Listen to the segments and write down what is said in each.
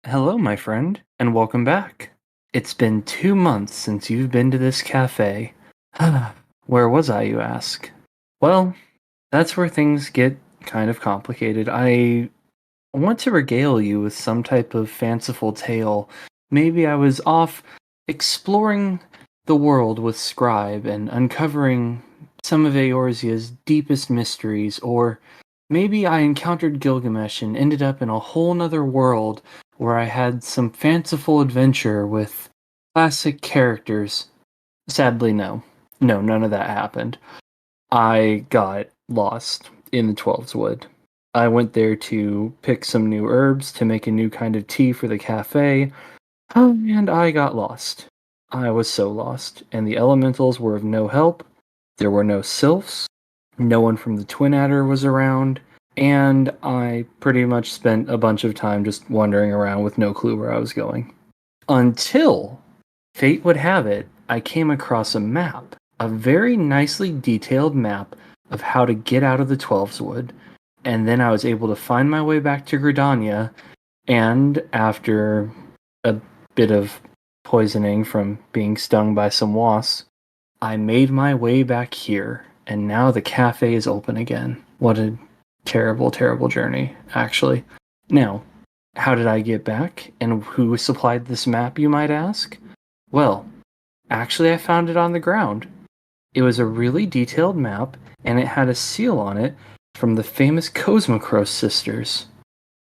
Hello, my friend, and welcome back. It's been 2 months since you've been to this cafe. Where was I, you ask? Well, that's where things get kind of complicated. I want to regale you with some type of fanciful tale. Maybe I was off exploring the world with Scribe and uncovering some of Eorzea's deepest mysteries, or maybe I encountered Gilgamesh and ended up in a whole nother world where I had some fanciful adventure with classic characters. Sadly, no. No, none of that happened. I got lost in the Twelves Wood. I went there to pick some new herbs to make a new kind of tea for the cafe, and I got lost. I was so lost, and the elementals were of no help. There were no sylphs, no one from the Twin Adder was around, and I pretty much spent a bunch of time just wandering around with no clue where I was going. Until, fate would have it, I came across a map, a very nicely detailed map of how to get out of the Twelves Wood, and then I was able to find my way back to Gridania, and after a bit of poisoning from being stung by some wasps, I made my way back here, and now the cafe is open again. What a terrible, terrible journey, actually. Now, how did I get back, and who supplied this map, you might ask? Well, actually, I found it on the ground. It was a really detailed map, and it had a seal on it from the famous Kosmikros Sisters.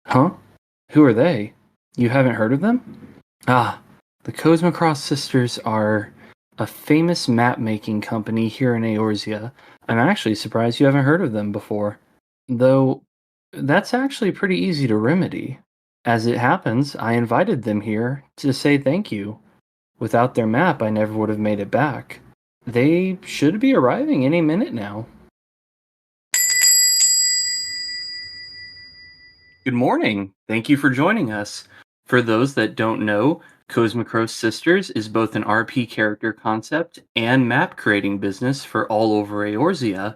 Huh? Who are they? You haven't heard of them? Ah, the Kosmikros Sisters are a famous map-making company here in Eorzea. I'm actually surprised you haven't heard of them before. Though, that's actually pretty easy to remedy. As it happens, I invited them here to say thank you. Without their map, I never would have made it back. They should be arriving any minute now. Good morning. Thank you for joining us. For those that don't know, Kosmikros Sisters is both an RP character concept and map creating business for all over Eorzea,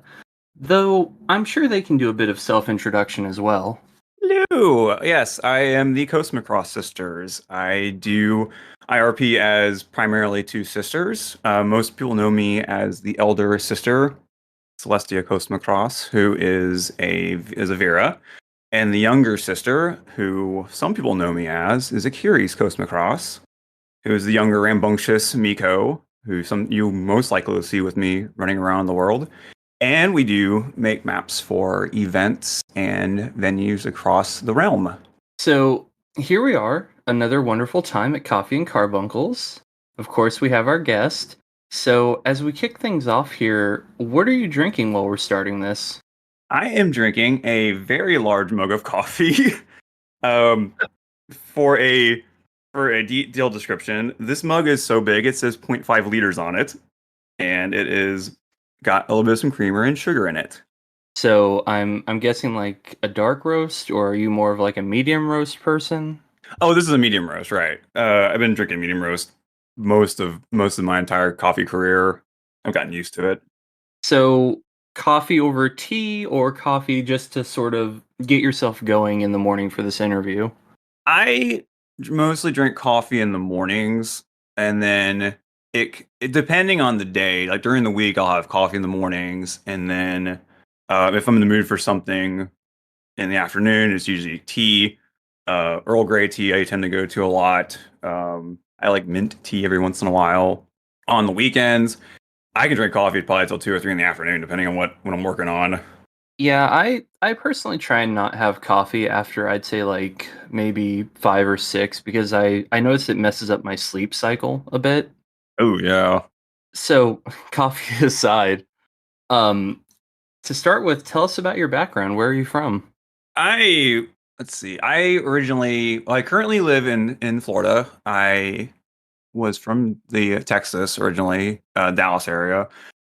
though I'm sure they can do a bit of self-introduction as well. Hello. Yes, I am the Kosmikros Sisters. I do IRP as primarily two sisters. Most people know me as the elder sister, Celestia Kosmikros, who is a Vera, and the younger sister, who some people know me as, is Akiris Kosmikros, who is the younger rambunctious Miko, who some you most likely will see with me running around the world. And we do make maps for events and venues across the realm. So here we are, another wonderful time at Coffee and Carbuncles. Of course, we have our guest. So as we kick things off here, what are you drinking while we're starting this? I am drinking a very large mug of coffee. um, for a detailed description, this mug is so big it says 0.5 liters on it, and it is got a little bit of some creamer and sugar in it. So I'm guessing like a dark roast, or are you more of like a medium roast person? Oh, this is a medium roast, right? I've been drinking medium roast most of my entire coffee career. I've gotten used to it. So coffee over tea, or coffee just to sort of get yourself going in the morning for this interview? I mostly drink coffee in the mornings, and then it depending on the day. Like during the week, I'll have coffee in the mornings, and then if I'm in the mood for something in the afternoon, it's usually tea. Earl Grey tea I tend to go to a lot. I like mint tea every once in a while. On the weekends, I can drink coffee probably till 2 or 3 in the afternoon, depending on what I'm working on. Yeah, I personally try and not have coffee after I'd say like maybe 5 or 6 because I notice it messes up my sleep cycle a bit. Oh yeah. So coffee aside, um, to start with, tell us about your background. Where are you from? I let's see. I currently live in Florida. I was from the Texas originally, Dallas area.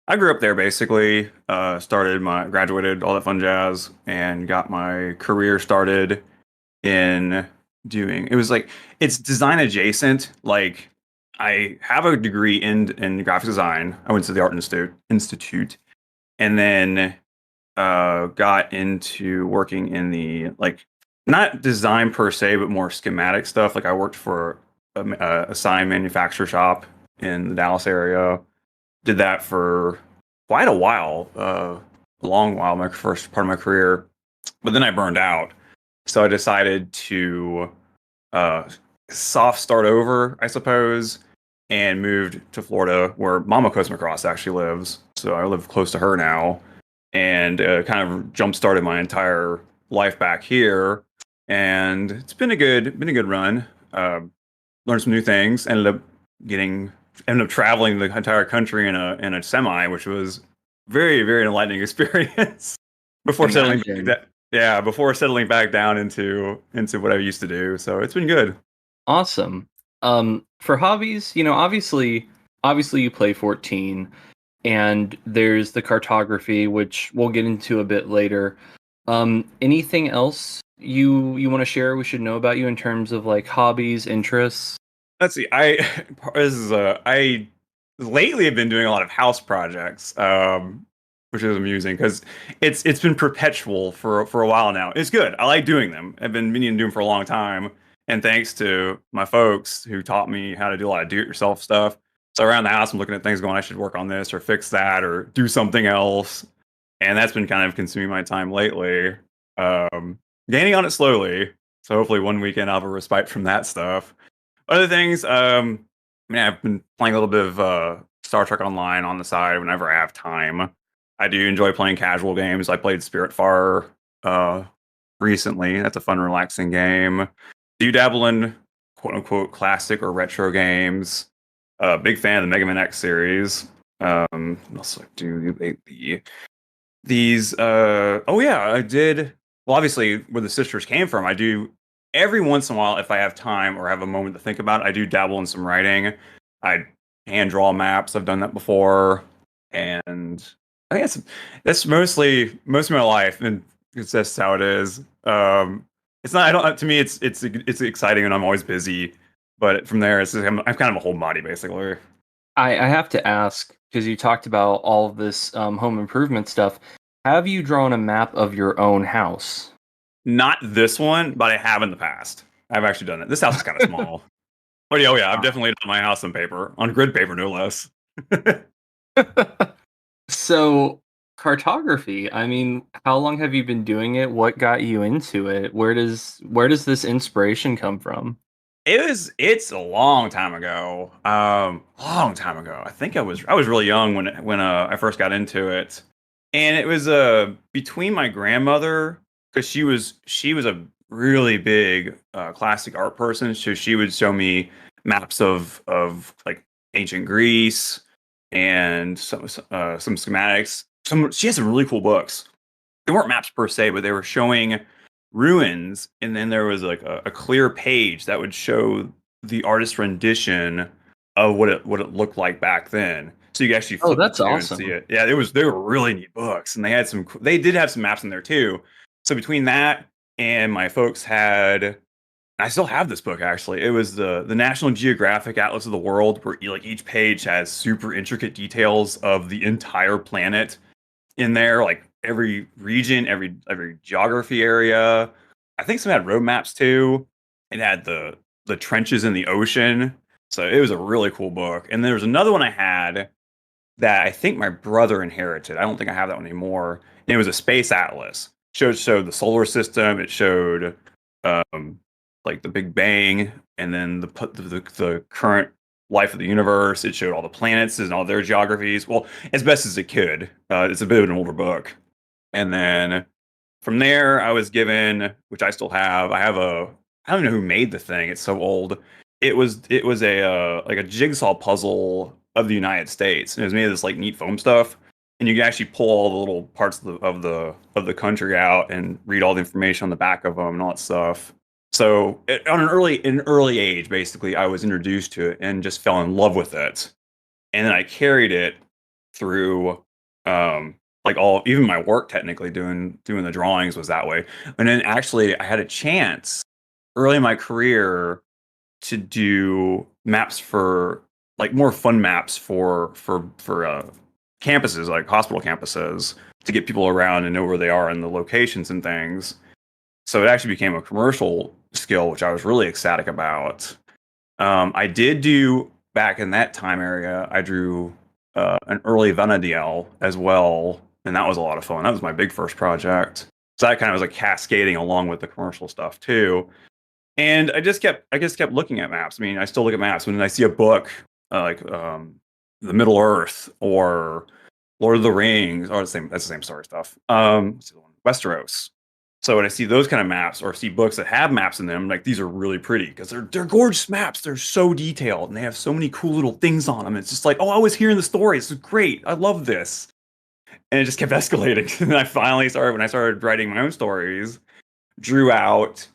I grew up there basically. Graduated, all that fun jazz, and got my career started in doing. It was like it's design adjacent. Like I have a degree in graphic design. I went to the Art Institute, and then got into working in the like not design per se, but more schematic stuff. Like I worked for a sign manufacturer shop in the Dallas area. Did that for quite a while, a long while, my first part of my career. But then I burned out, so I decided to uh, soft start over, I suppose, and moved to Florida, where Mama Kosmikros actually lives. So I live close to her now, and kind of jump started my entire life back here. And it's been a good run. Learned some new things. Ended up traveling the entire country in a semi, which was very enlightening experience before settling back Imagine. before settling back down into what I used to do. So it's been good. Awesome. For hobbies, obviously you play 14, and there's the cartography, which we'll get into a bit later. Anything else you want to share we should know about you in terms of like hobbies, interests? Let's see. I lately have been doing a lot of house projects, which is amusing because it's been perpetual for a while now. It's good. I like doing them. I've been meaning to do them for a long time, and thanks to my folks who taught me how to do a lot of do-it-yourself stuff. So around the house, I'm looking at things going, I should work on this or fix that or do something else, and that's been kind of consuming my time lately. Gaining on it slowly. So hopefully one weekend I'll have a respite from that stuff. Other things, I've been playing a little bit of Star Trek Online on the side whenever I have time. I do enjoy playing casual games. I played Spiritfar recently. That's a fun, relaxing game. Do you dabble in quote unquote classic or retro games? Big fan of the Mega Man X series. What else do these? Oh yeah, I did. Well, obviously, where the sisters came from, I do every once in a while, if I have time or have a moment to think about it, I do dabble in some writing. I hand draw maps. I've done that before, and I think that's mostly most of my life, and it's just how it is. It's not. I don't. To me, it's exciting, and I'm always busy. But from there, I'm kind of a homebody basically. I have to ask because you talked about all of this home improvement stuff. Have you drawn a map of your own house? Not this one, but I have in the past. I've actually done it. This house is kind of small. Oh yeah, I've definitely done my house on paper, on grid paper, no less. So, cartography, I mean, how long have you been doing it? What got you into it? Where does this inspiration come from? It's a long time ago. Long time ago. I think I was really young when I first got into it. And it was between my grandmother, because she was a really big classic art person, so she would show me maps of like ancient Greece and some schematics. She has some really cool books. They weren't maps per se, but they were showing ruins, and then there was like a clear page that would show the artist's rendition of what it looked like back then. So you could actually Oh, flip the that's two and see awesome. it. Yeah, they were really neat books, and they did have some maps in there too. So between that and my folks had, I still have this book actually. It was the National Geographic Atlas of the World, where like each page has super intricate details of the entire planet in there, like every region, every geography area. I think some had road maps too. It had the trenches in the ocean. So it was a really cool book. And there was another one I had that I think my brother inherited. I don't think I have that one anymore. And it was a space atlas. Showed the solar system. It showed um, like the Big Bang, and then the current life of the universe. It showed all the planets and all their geographies. Well, as best as it could. It's a bit of an older book. And then from there, I was given, which I still have. I don't know who made the thing. It's so old. It was a like a jigsaw puzzle of the United States, and it was made of this like neat foam stuff. And you can actually pull all the little parts of the country out and read all the information on the back of them and all that stuff. So on an early age, basically, I was introduced to it and just fell in love with it. And then I carried it through like all even my work technically doing the drawings was that way. And then actually I had a chance early in my career to do maps for like more fun maps for campuses, like hospital campuses, to get people around and know where they are and the locations and things. So it actually became a commercial skill, which I was really ecstatic about. I did do back in that time area. I drew an early Vanadiel as well, and that was a lot of fun. That was my big first project. So that kind of was like cascading along with the commercial stuff too. And I just kept looking at maps. I mean, I still look at maps when I see a book the Middle Earth or Lord of the Rings, or the same. That's the same sort of stuff. What's the other one? Westeros. So when I see those kind of maps or see books that have maps in them, like these are really pretty because they're gorgeous maps. They're so detailed and they have so many cool little things on them. It's just like, oh, I was hearing the story. It's great. I love this. And it just kept escalating. And I finally started when I started writing my own stories, drew out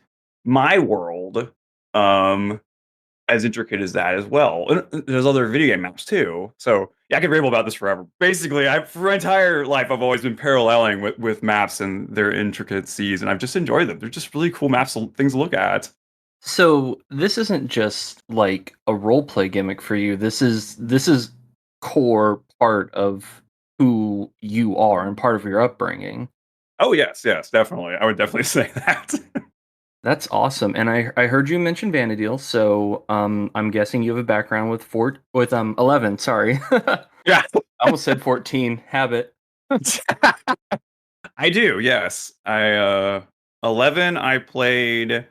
my world, as intricate as that as well. And there's other video game maps too. So yeah, I could ramble about this forever. Basically, for my entire life, I've always been paralleling with maps and their intricacies, and I've just enjoyed them. They're just really cool maps, things to look at. So this isn't just like a role play gimmick for you. This is core part of who you are and part of your upbringing. Oh yes, yes, definitely. I would definitely say that. That's awesome. And I heard you mention Vanadil, so I'm guessing you have a background with 11, sorry. I Yeah, almost said 14. Habit. I do. Yes, I 11. I played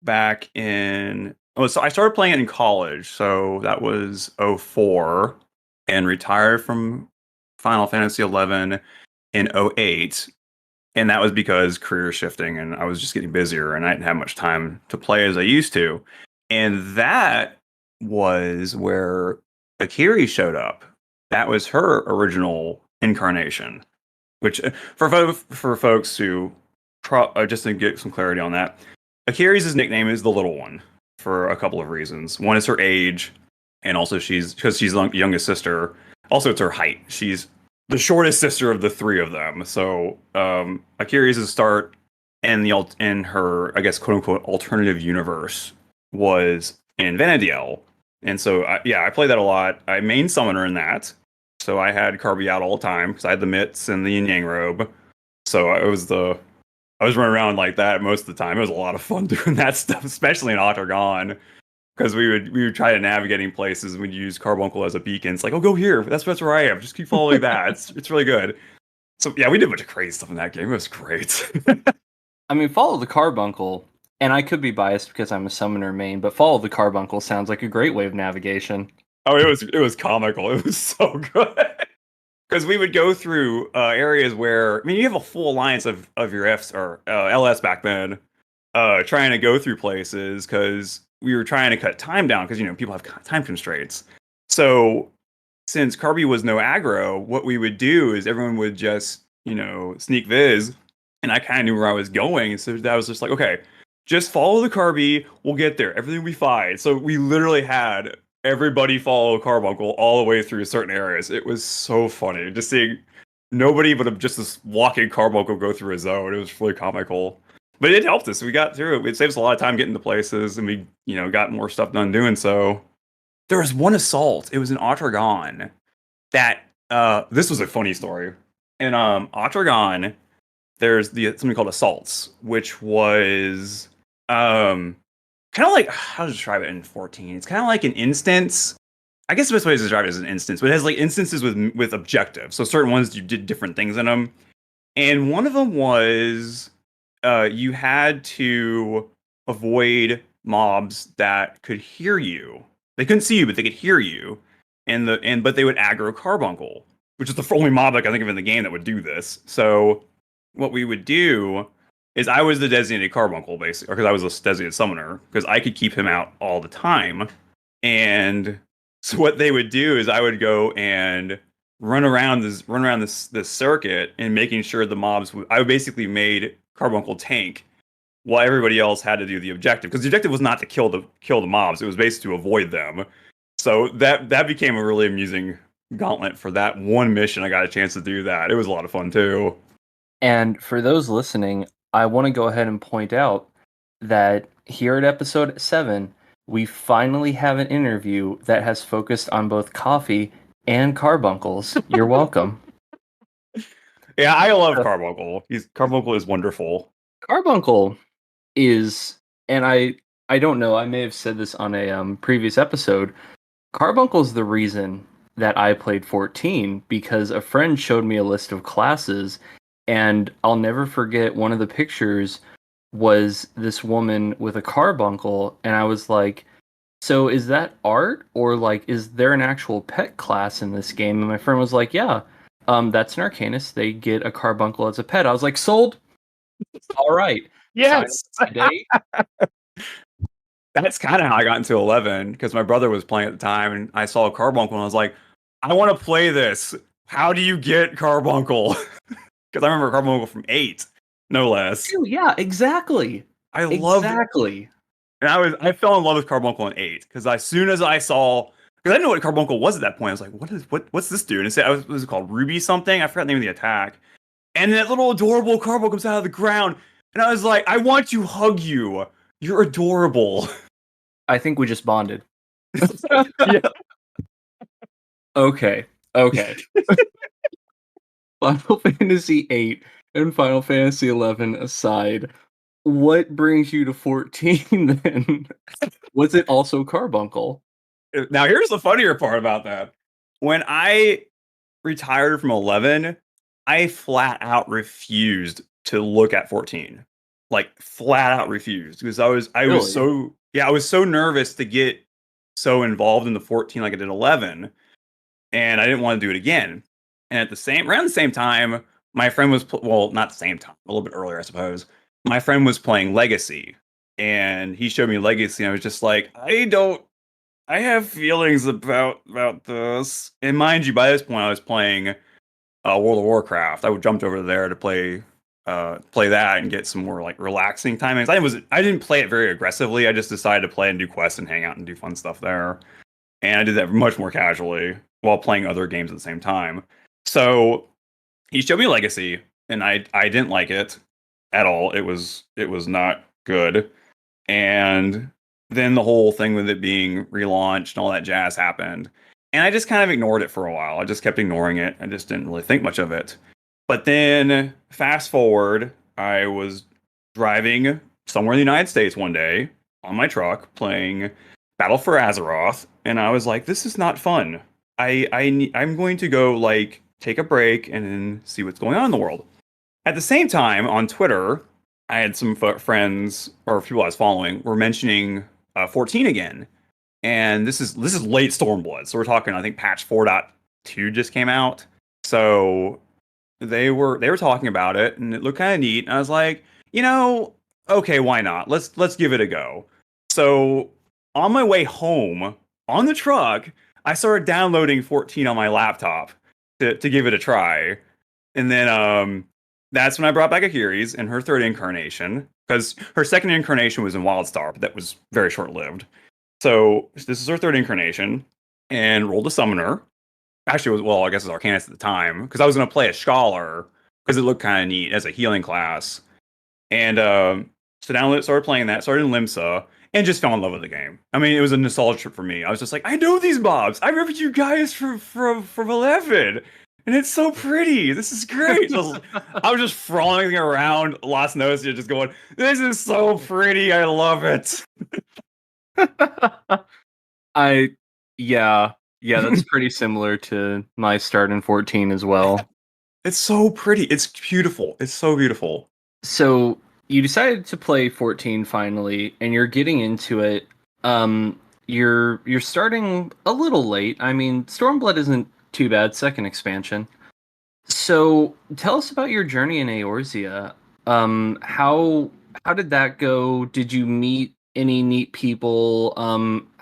back in. Oh, so I started playing it in college. So that was 04, and retired from Final Fantasy XI in 08. And that was because career shifting and I was just getting busier and I didn't have much time to play as I used to. And that was where Akiri showed up. That was her original incarnation, which for folks who just to get some clarity on that, Akiri's nickname is the little one for a couple of reasons. One is her age, and also because she's the youngest sister. Also, it's her height. She's the shortest sister of the three of them. So Akiri's start in her, I guess, quote unquote alternative universe was in Vanadiel. And so I played that a lot. I main summoner in that. So I had Carby out all the time because I had the mitts and the yin yang robe. So I was running around like that most of the time. It was a lot of fun doing that stuff, especially in Ottergon. Because we would try to navigating places and we'd use Carbuncle as a beacon. It's like, oh, go here. That's where I am. Just keep following that. It's really good. So yeah, we did a bunch of crazy stuff in that game. It was great. I mean, Follow the Carbuncle, and I could be biased because I'm a summoner main, but Follow the Carbuncle sounds like a great way of navigation. Oh, it was comical. It was so good. Because we would go through areas where I mean, you have a full alliance of your Fs or LS back then, trying to go through places because we were trying to cut time down because people have time constraints. So since Carby was no aggro, what we would do is everyone would just sneak viz, and I kind of knew where I was going. So that was just like, okay, just follow the Carby, we'll get there, everything will be fine. So we literally had everybody follow Carbuncle all the way through certain areas. It was so funny just seeing nobody but just this walking Carbuncle go through a zone. It was really comical. But it helped us. We got through it. It saved us a lot of time getting to places, and we, got more stuff done doing so. There was one assault. It was in Ottergon that this was a funny story. In Ottergon, there's something called assaults, which was kind of like, how to describe it in 14. It's kind of like an instance. I guess the best way to describe it is an instance, but it has like instances with objectives. So certain ones you did different things in them, and one of them was you had to avoid mobs that could hear you. They couldn't see you, but they could hear you, but they would aggro Carbuncle, which is the only mob I can think of in the game that would do this. So what we would do is I was the designated Carbuncle, basically, because I was a designated summoner, because I could keep him out all the time. And so what they would do is I would go and run around this circuit and making sure the mobs. I basically made Carbuncle tank while everybody else had to do the objective, because the objective was not to kill the mobs. It was basically to avoid them. So that became a really amusing gauntlet for that one mission. I got a chance to do that. It was a lot of fun too. And for those listening, I want to go ahead and point out that here at episode 7, we finally have an interview that has focused on both coffee and carbuncles. You're welcome. Yeah, I love Carbuncle. Carbuncle is wonderful. Carbuncle, is, and I don't know, I may have said this on a previous episode. Carbuncle's the reason that I played 14 because a friend showed me a list of classes, and I'll never forget one of the pictures was this woman with a carbuncle, and I was like, so is that art or like is there an actual pet class in this game? And my friend was like, yeah, that's an Arcanist. They get a carbuncle as a pet. I was like, sold. All right, sign up Yes. for my day. That's kind of how I got into 11 because my brother was playing at the time and I saw a Carbuncle and I was like, I want to play this. How do you get Carbuncle? Because I remember Carbuncle from 8, no less. Yeah, exactly. I loved Exactly. and I fell in love with Carbuncle in 8 because as soon as I saw because I didn't know what Carbuncle was at that point. I was like, what's this dude? And it said what was it called? Ruby something? I forgot the name of the attack. And that little adorable Carbuncle comes out of the ground. And I was like, I want to hug you. You're adorable. I think we just bonded. Yeah. Okay. Okay. Final Fantasy VIII and Final Fantasy XI aside, what brings you to 14 then? Was it also Carbuncle? Now, here's the funnier part about that. When I retired from 11, I flat out refused to look at 14. Like flat out refused because I was Really? so yeah, I was so nervous to get so involved in the 14 like I did 11 and I didn't want to do it again. And at the same around the same time, my friend was well, not the same time, a little bit earlier, I suppose. My friend was playing Legacy, and he showed me Legacy, and I was just like, I have feelings about this. And mind you, by this point, I was playing World of Warcraft. I jumped over there to play that and get some more like relaxing timings. I didn't play it very aggressively. I just decided to play and do quests and hang out and do fun stuff there. And I did that much more casually while playing other games at the same time. So he showed me Legacy, and I didn't like it at all. It was not good. And then the whole thing with it being relaunched and all that jazz happened. And I just kind of ignored it for a while. I just kept ignoring it. I just didn't really think much of it. But then fast forward, I was driving somewhere in the United States one day on my truck playing Battle for Azeroth, and I was like, this is not fun. I'm going to go like take a break and then see what's going on in the world. At the same time, on Twitter, I had some friends or people I was following were mentioning 14 again, and this is late Stormblood, so we're talking I think patch 4.2 just came out. So they were talking about it, and it looked kind of neat. And I was like, okay, why not? Let's give it a go. So on my way home on the truck, I started downloading 14 on my laptop to give it a try, and then that's when I brought back Akiri's in her third incarnation because her second incarnation was in Wildstar, but that was very short lived. So this is her third incarnation, and rolled a summoner. Actually, it was well, I guess it was Arcanist at the time because I was going to play a Scholar because it looked kind of neat as a healing class. And so down started playing that, started in Limsa, and just fell in love with the game. I mean, it was a nostalgia trip for me. I was just like, I know these mobs. I remember you guys from 11. And it's so pretty. This is great. I was just frolicking around Lost Notes, just going, this is so pretty. I love it. I yeah, yeah, that's pretty similar to my start in 14 as well. It's so pretty. It's beautiful. It's so beautiful. So you decided to play 14 finally, and you're getting into it. You're starting a little late. I mean, Stormblood isn't too bad, second expansion. So tell us about your journey in Eorzea. How did that go? Did you meet any neat people?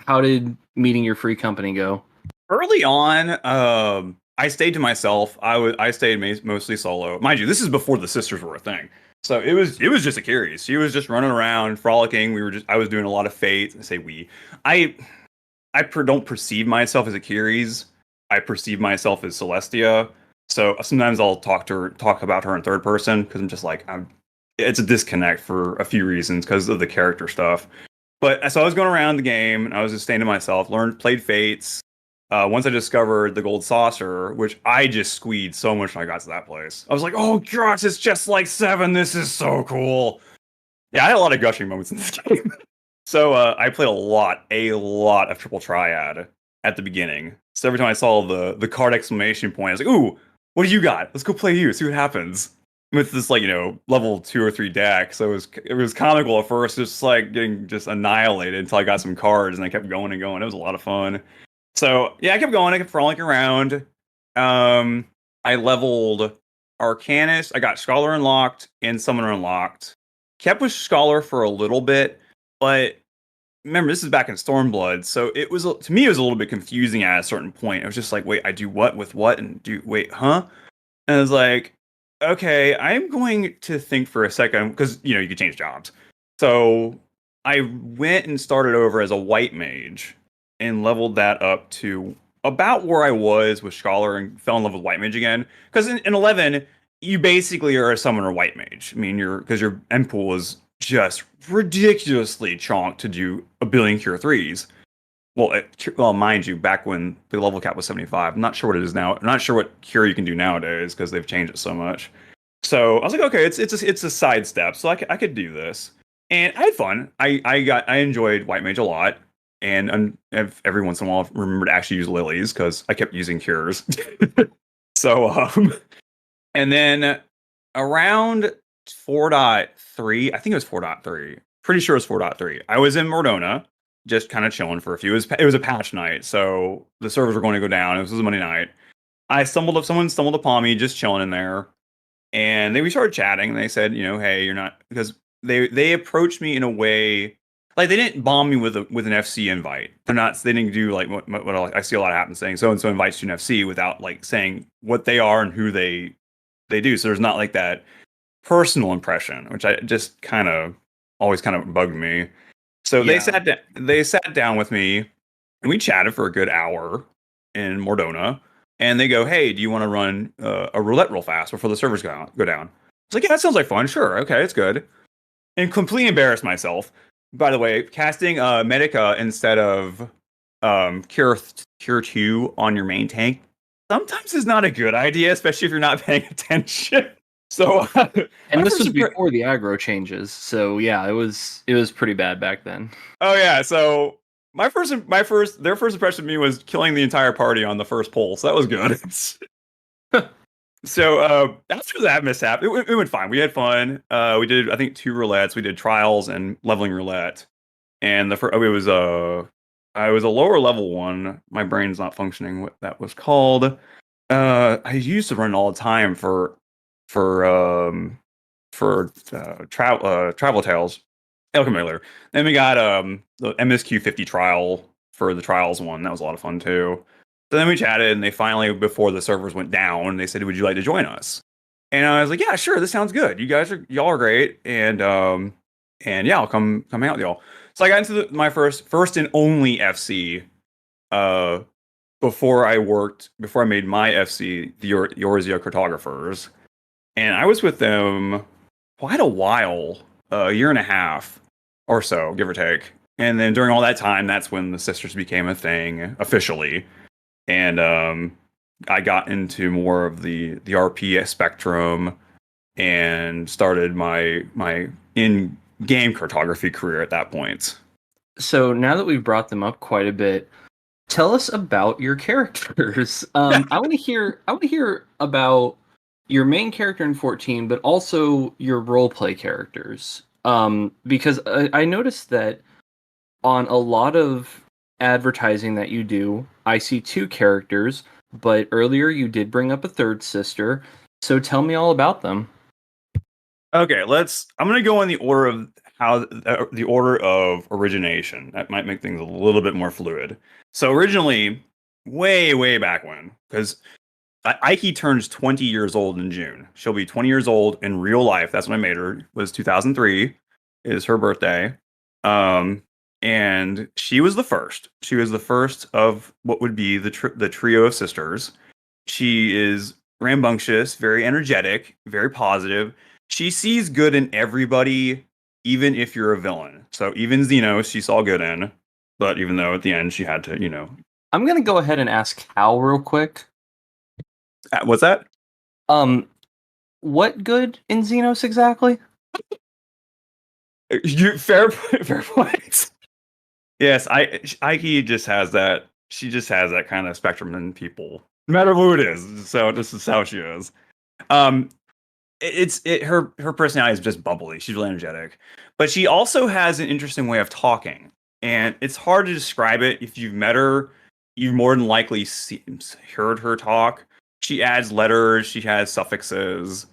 How did meeting your free company go? Early on, I stayed to myself. I stayed mostly solo. Mind you, this is before the sisters were a thing. So it was just a curious. She was just running around, frolicking. I was doing a lot of Fate. I say we. I don't perceive myself as a Curies. I perceive myself as Celestia. So sometimes I'll talk about her in third person because I'm just like it's a disconnect for a few reasons because of the character stuff. But so I was going around the game and I was just staying to myself, played Fates. Once I discovered the Gold Saucer, which I just squeezed so much when I got to that place. I was like, oh gosh, it's just like 7. This is so cool. Yeah, I had a lot of gushing moments in this game. So I played a lot of Triple Triad at the beginning. So every time I saw the card exclamation point, I was like, "Ooh, what do you got? Let's go play you. See what happens." With this like level 2 or 3 deck, so it was comical at first, just like getting just annihilated until I got some cards, and I kept going and going. It was a lot of fun. So yeah, I kept going. I kept frolicking around. Um, I leveled Arcanist. I got Scholar unlocked and Summoner unlocked. Kept with Scholar for a little bit, but remember this is back in Stormblood, so it was to me it was a little bit confusing at a certain point. It was just like, wait, I do what with what, and do wait, huh? And I was like, okay, I'm going to think for a second because you could change jobs. So I went and started over as a white mage and leveled that up to about where I was with Scholar and fell in love with white mage again. Because in 11, you basically are a summoner white mage. I mean, because your end pool is just ridiculously chonked to do a billion cure threes. Well, mind you, back when the level cap was 75, I'm not sure what it is now. I'm not sure what cure you can do nowadays because they've changed it so much. So I was like, okay, it's a sidestep, so I could do this, and I had fun. I enjoyed White Mage a lot, and every once in a while remember to actually use lilies because I kept using cures. So and then around 4.3, I think it was 4.3. Pretty sure it was 4.3. I was in Mordona, just kind of chilling for a few. It was a patch night, so the servers were going to go down. This was a Monday night. Someone stumbled upon me just chilling in there, and we started chatting. And they said, hey, you're not because they approached me in a way like they didn't bomb me with an FC invite. They didn't do like what I see a lot happen saying so and so invites you to an FC without like saying what they are and who they do. So there's not like that personal impression, which I just always kind of bugged me. So Yeah. they sat down with me and we chatted for a good hour in Mordona. And they go, "Hey, do you want to run a roulette real fast before the servers go down?" I was like, "Yeah, that sounds like fun. Sure, okay, it's good." And completely embarrassed myself. By the way, casting Medica instead of Cure 2 on your main tank sometimes is not a good idea, especially if you're not paying attention. So And my this first was impre- before the aggro changes, so yeah, it was pretty bad back then. Oh yeah, so their first impression of me was killing the entire party on the first pull, so that was good. So after that mishap, it went fine. We had fun. We did I think 2 roulettes. We did trials and leveling roulette, and it was a lower level one. My brain's not functioning. What that was called? I used to run all the time for travel tales. Elkin Mailer. Then we got the MSQ 50 trial for the trials one. That was a lot of fun too. So then we chatted, and they finally, before the servers went down, they said, "Would you like to join us?" And I was like, "Yeah, sure. This sounds good. Y'all are great, and yeah, I'll come hang out with y'all." So I got into my first and only FC uh before I made my FC, the Eorzea Cartographers, and I was with them quite a while, a year and a half or so, give or take. And then during all that time, that's when the sisters became a thing officially, and I got into more of the RP spectrum and started my in game cartography career at that point. So now that we've brought them up quite a bit, tell us about your characters. I want to hear about your main character in 14, but also your roleplay characters. Because I noticed that on a lot of advertising that you do, I see 2 characters, but earlier you did bring up a third sister. So tell me all about them. Okay, I'm gonna go in the order of the order of origination. That might make things a little bit more fluid. So originally, way back when, because Aiki turns 20 years old in June. She'll be 20 years old in real life. That's when I made her. Was 2003 is her birthday. Um, and she was the first. She was the first of what would be the trio of sisters. She is rambunctious, very energetic, very positive. She sees good in everybody, even if you're a villain. So even Xenos, she saw good in, but even though at the end she had to. I'm gonna go ahead and ask Hal real quick. What's that? Um, what good in Xenos exactly? Fair point. Yes, Aiki just has that. She just has that kind of spectrum in people, no matter who it is. So this is how she is. Um, her personality is just bubbly. She's really energetic, but she also has an interesting way of talking, and it's hard to describe it. If you've met her, you've more than likely heard her talk. She adds letters. She has suffixes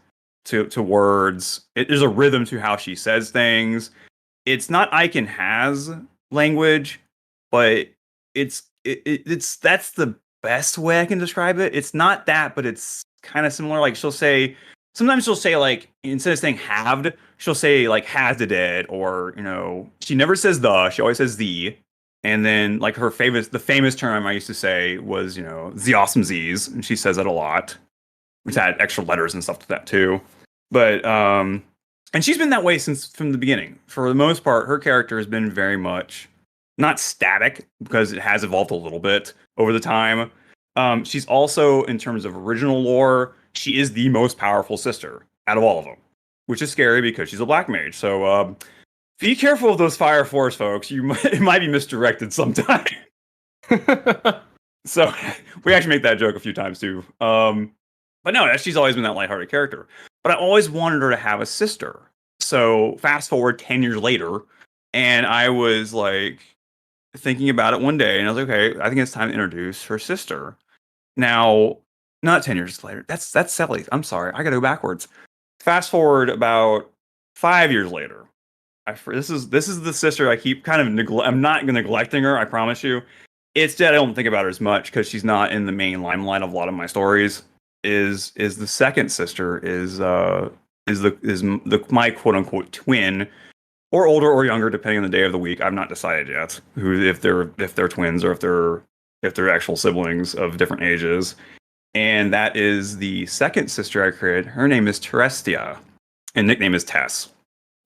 to words. There's a rhythm to how she says things. It's not Icon has language, but it's that's the best way I can describe it. It's not that, but it's kind of similar. Like sometimes she'll say like instead of saying halved, she'll say like has it, or she never says the, she always says the. And then like the famous term I used to say was the awesome Z's, and she says that a lot. Which had extra letters and stuff to that too. But and she's been that way from the beginning. For the most part, her character has been very much not static because it has evolved a little bit over the time. She's also, in terms of original lore, she is the most powerful sister out of all of them, which is scary because she's a black mage. So be careful of those fire force folks. It might be misdirected sometime. So we actually make that joke a few times too. But no, she's always been that lighthearted character. But I always wanted her to have a sister. So fast forward 10 years later, and I was like thinking about it one day, and I was like, okay, I think it's time to introduce her sister. Now, not 10 years later. That's silly. I'm sorry. I got to go backwards. Fast forward about 5 years later. This is the sister I keep kind of I'm not neglecting her. I promise you. It's that I don't think about her as much because she's not in the main limelight of a lot of my stories. Is the second sister is my quote unquote twin, or older or younger depending on the day of the week. I've not decided yet if they're twins or if they're actual siblings of different ages. And that is the second sister I created. Her name is Terestia, and nickname is Tess.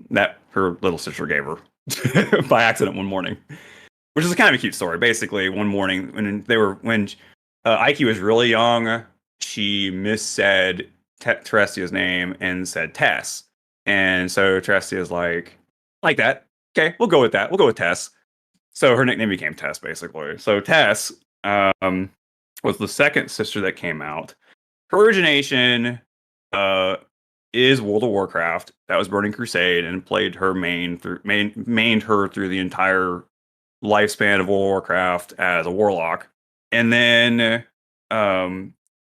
That her little sister gave her by accident one morning, which is kind of a cute story. Basically, one morning when Aiki was really young, she missaid Terestia's name and said Tess, and so Terestia's like that. Okay, we'll go with that. We'll go with Tess. So her nickname became Tess, basically. So Tess was the second sister that came out. Her origination is World of Warcraft. That was Burning Crusade, and played her mained her through the entire lifespan of World of Warcraft as a warlock. And then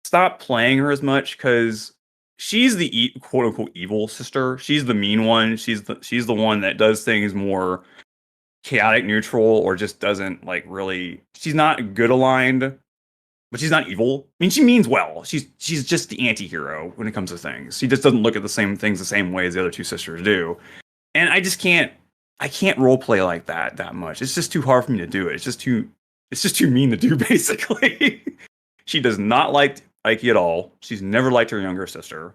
stopped playing her as much because she's the quote unquote evil sister. She's the mean one. She's the one that does things more chaotic neutral, or just doesn't like really. She's not good aligned, but she's not evil. I mean, she means well. She's just the anti-hero when it comes to things. She just doesn't look at the same things the same way as the other two sisters do. And I just can't role play like that much. It's just too hard for me to do it. It's just too mean to do, basically. She does not like Aiki at all. She's never liked her younger sister.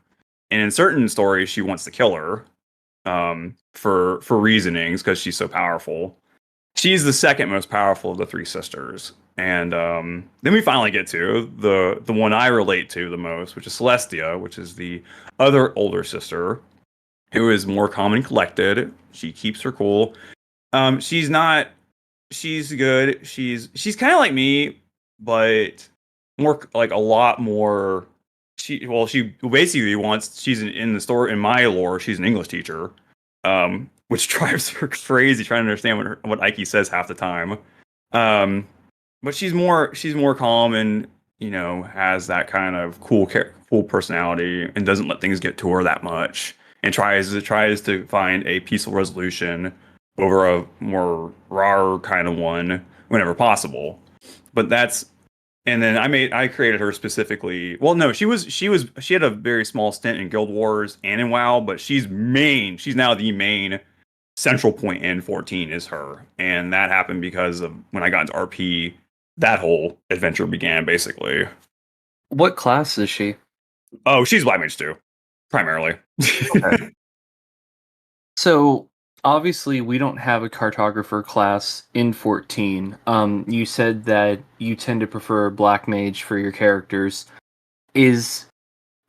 And in certain stories, she wants to kill her for reasonings because she's so powerful. She's the second most powerful of the three sisters. And then we finally get to the one I relate to the most, which is Celestia, which is the other older sister, who is more calm and collected. She keeps her cool. She's good. She's kind of like me, but more like a lot more. She basically wants. She's in the store in my lore. She's an English teacher, which drives her crazy trying to understand what Aiki says half the time. But she's more calm and has that kind of cool personality and doesn't let things get to her that much, and tries to find a peaceful resolution over a more raw kind of one whenever possible. But and then I created her specifically. Well, no, she had a very small stint in Guild Wars and in WoW, but she's now the main central point in 14 is her. And that happened because of when I got into RP, that whole adventure began, basically. What class is she? Oh, she's Black Mage too, primarily. Okay. So obviously we don't have a cartographer class in 14. You said that you tend to prefer Black Mage for your characters. Is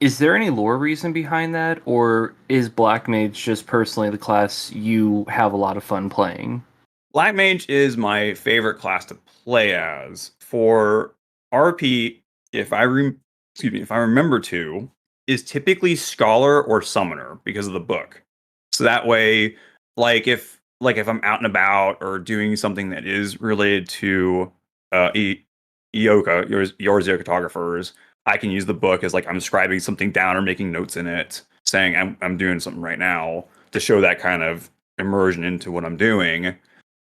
Is there any lore reason behind that, or is Black Mage just personally the class you have a lot of fun playing? Black Mage is my favorite class to play as. For RP, if I if I remember to, is typically Scholar or Summoner because of the book. So that way, like if I'm out and about or doing something that is related to Eorzea cartographers, I can use the book as like I'm scribing something down or making notes in it, saying I'm doing something right now to show that kind of immersion into what I'm doing.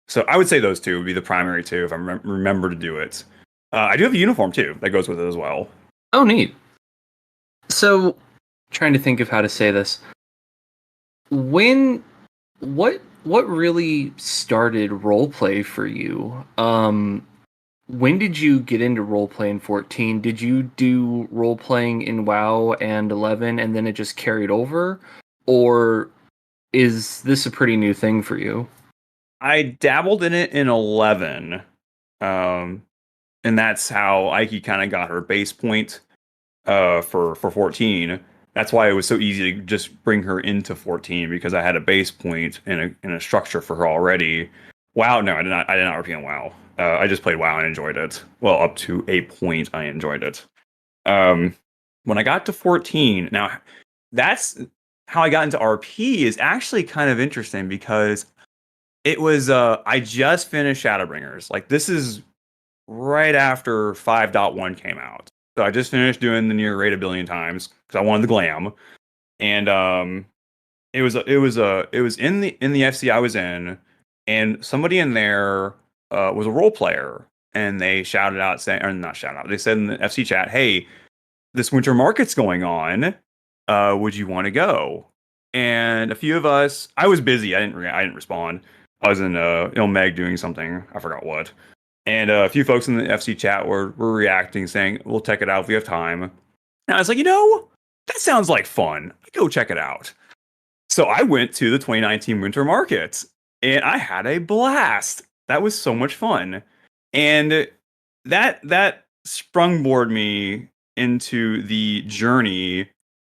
So I would say those two would be the primary two if I remember to do it. I do have a uniform too that goes with it as well. Oh, neat. So, trying to think of how to say this. When what really started roleplay for you? When did you get into roleplay in 14? Did you do roleplaying in WoW and 11 and then it just carried over? Or is this a pretty new thing for you? I dabbled in it in 11, um, and that's how Aiki kind of got her base point for 14. That's why it was so easy to just bring her into 14 because I had a base point and a structure for her already. WoW, no, I did not RP on WoW. I just played WoW and enjoyed it. Well, up to a point, I enjoyed it. Um, when I got to 14, now that's how I got into RP is actually kind of interesting because it was I just finished Shadowbringers. Like this is right after 5.1 came out. So I just finished doing the near rate a billion times because I wanted the glam. And it was in the FC I was in, and somebody in there was a role player, and they shouted out saying, or not shout out, they said in the FC chat, "Hey, this winter market's going on. Would you want to go?" And a few of us, I was busy. I didn't respond. I was in Ilmeg doing something. I forgot what. And a few folks in the FC chat were reacting, saying, "We'll check it out if we have time." And I was like, that sounds like fun. Go check it out. So I went to the 2019 Winter Market, and I had a blast. That was so much fun, and that sprungboard me into the journey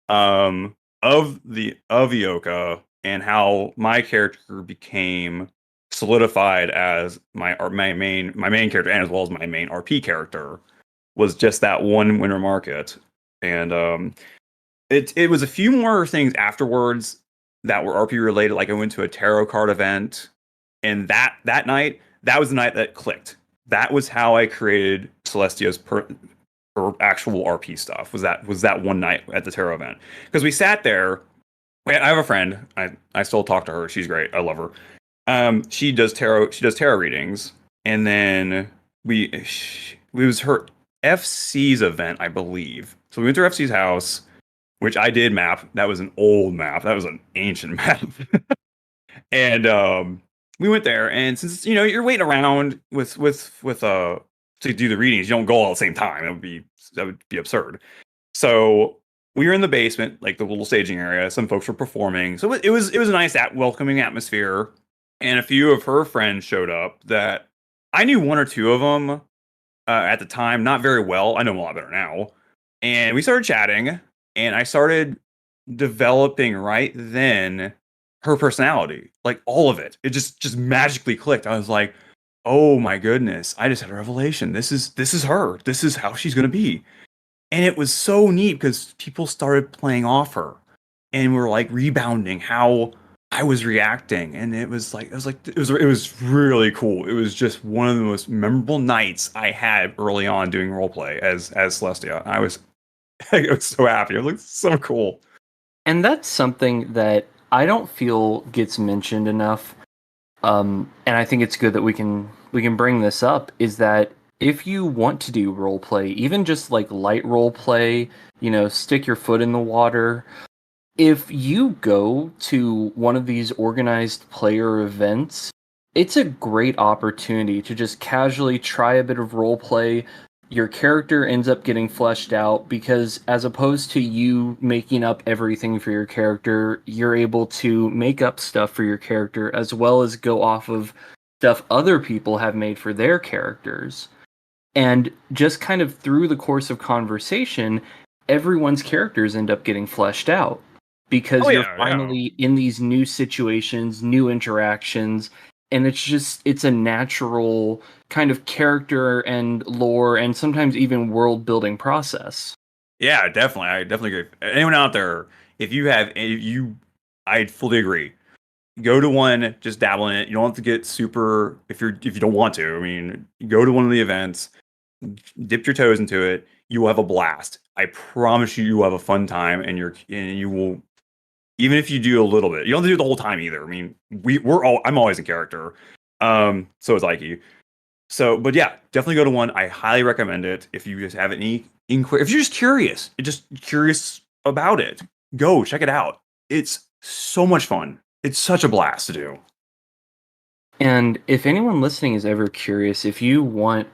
of Ioka and how my character became solidified as my main character and as well as my main RP character was just that one winter market. And it was a few more things afterwards that were RP related. Like I went to a tarot card event, and that night, that was the night that clicked. That was how I created Celestia's for actual RP stuff. Was that one night at the tarot event because we sat there. I have a friend. I still talk to her. She's great. I love her. She does tarot. She does tarot readings, and then it was her FC's event, I believe. So we went to her FC's house, which I did map. That was an old map. That was an ancient map. And we went there, and since you're waiting around with to do the readings, you don't go all at the same time. That would be absurd. So we were in the basement, like the little staging area. Some folks were performing, so it was a nice welcoming atmosphere. And a few of her friends showed up that I knew one or two of them at the time, not very well. I know them a lot better now. And we started chatting, and I started developing right then her personality, like all of it. It just magically clicked. I was like, "Oh my goodness, I just had a revelation. This is her. This is how she's going to be." And it was so neat because people started playing off her and were like rebounding how I was reacting, and it was really cool. It was just one of the most memorable nights I had early on doing roleplay as Celestia. I was I was so happy. It looked so cool. And that's something that I don't feel gets mentioned enough. And I think it's good that we can bring this up, is that if you want to do role play, even just like light role play, stick your foot in the water. If you go to one of these organized player events, it's a great opportunity to just casually try a bit of role play. Your character ends up getting fleshed out because, as opposed to you making up everything for your character, you're able to make up stuff for your character as well as go off of stuff other people have made for their characters. And just kind of through the course of conversation, everyone's characters end up getting fleshed out because Oh you're yeah, yeah. finally in these new situations, new interactions, and it's a natural kind of character and lore and sometimes even world building process. Yeah, definitely. I definitely agree. Anyone out there, if you, I fully agree. Go to one, just dabble in it. You don't have to get super if you don't want to. I mean, go to one of the events, dip your toes into it. You will have a blast. I promise you, you will have a fun time, and you will even if you do a little bit. You don't have to do it the whole time either. I mean, I'm always in character. So is Ike. So, but yeah, definitely go to one. I highly recommend it if you just have any inquiry. If you're just curious about it, go check it out. It's so much fun. It's such a blast to do. And if anyone listening is ever curious, if you want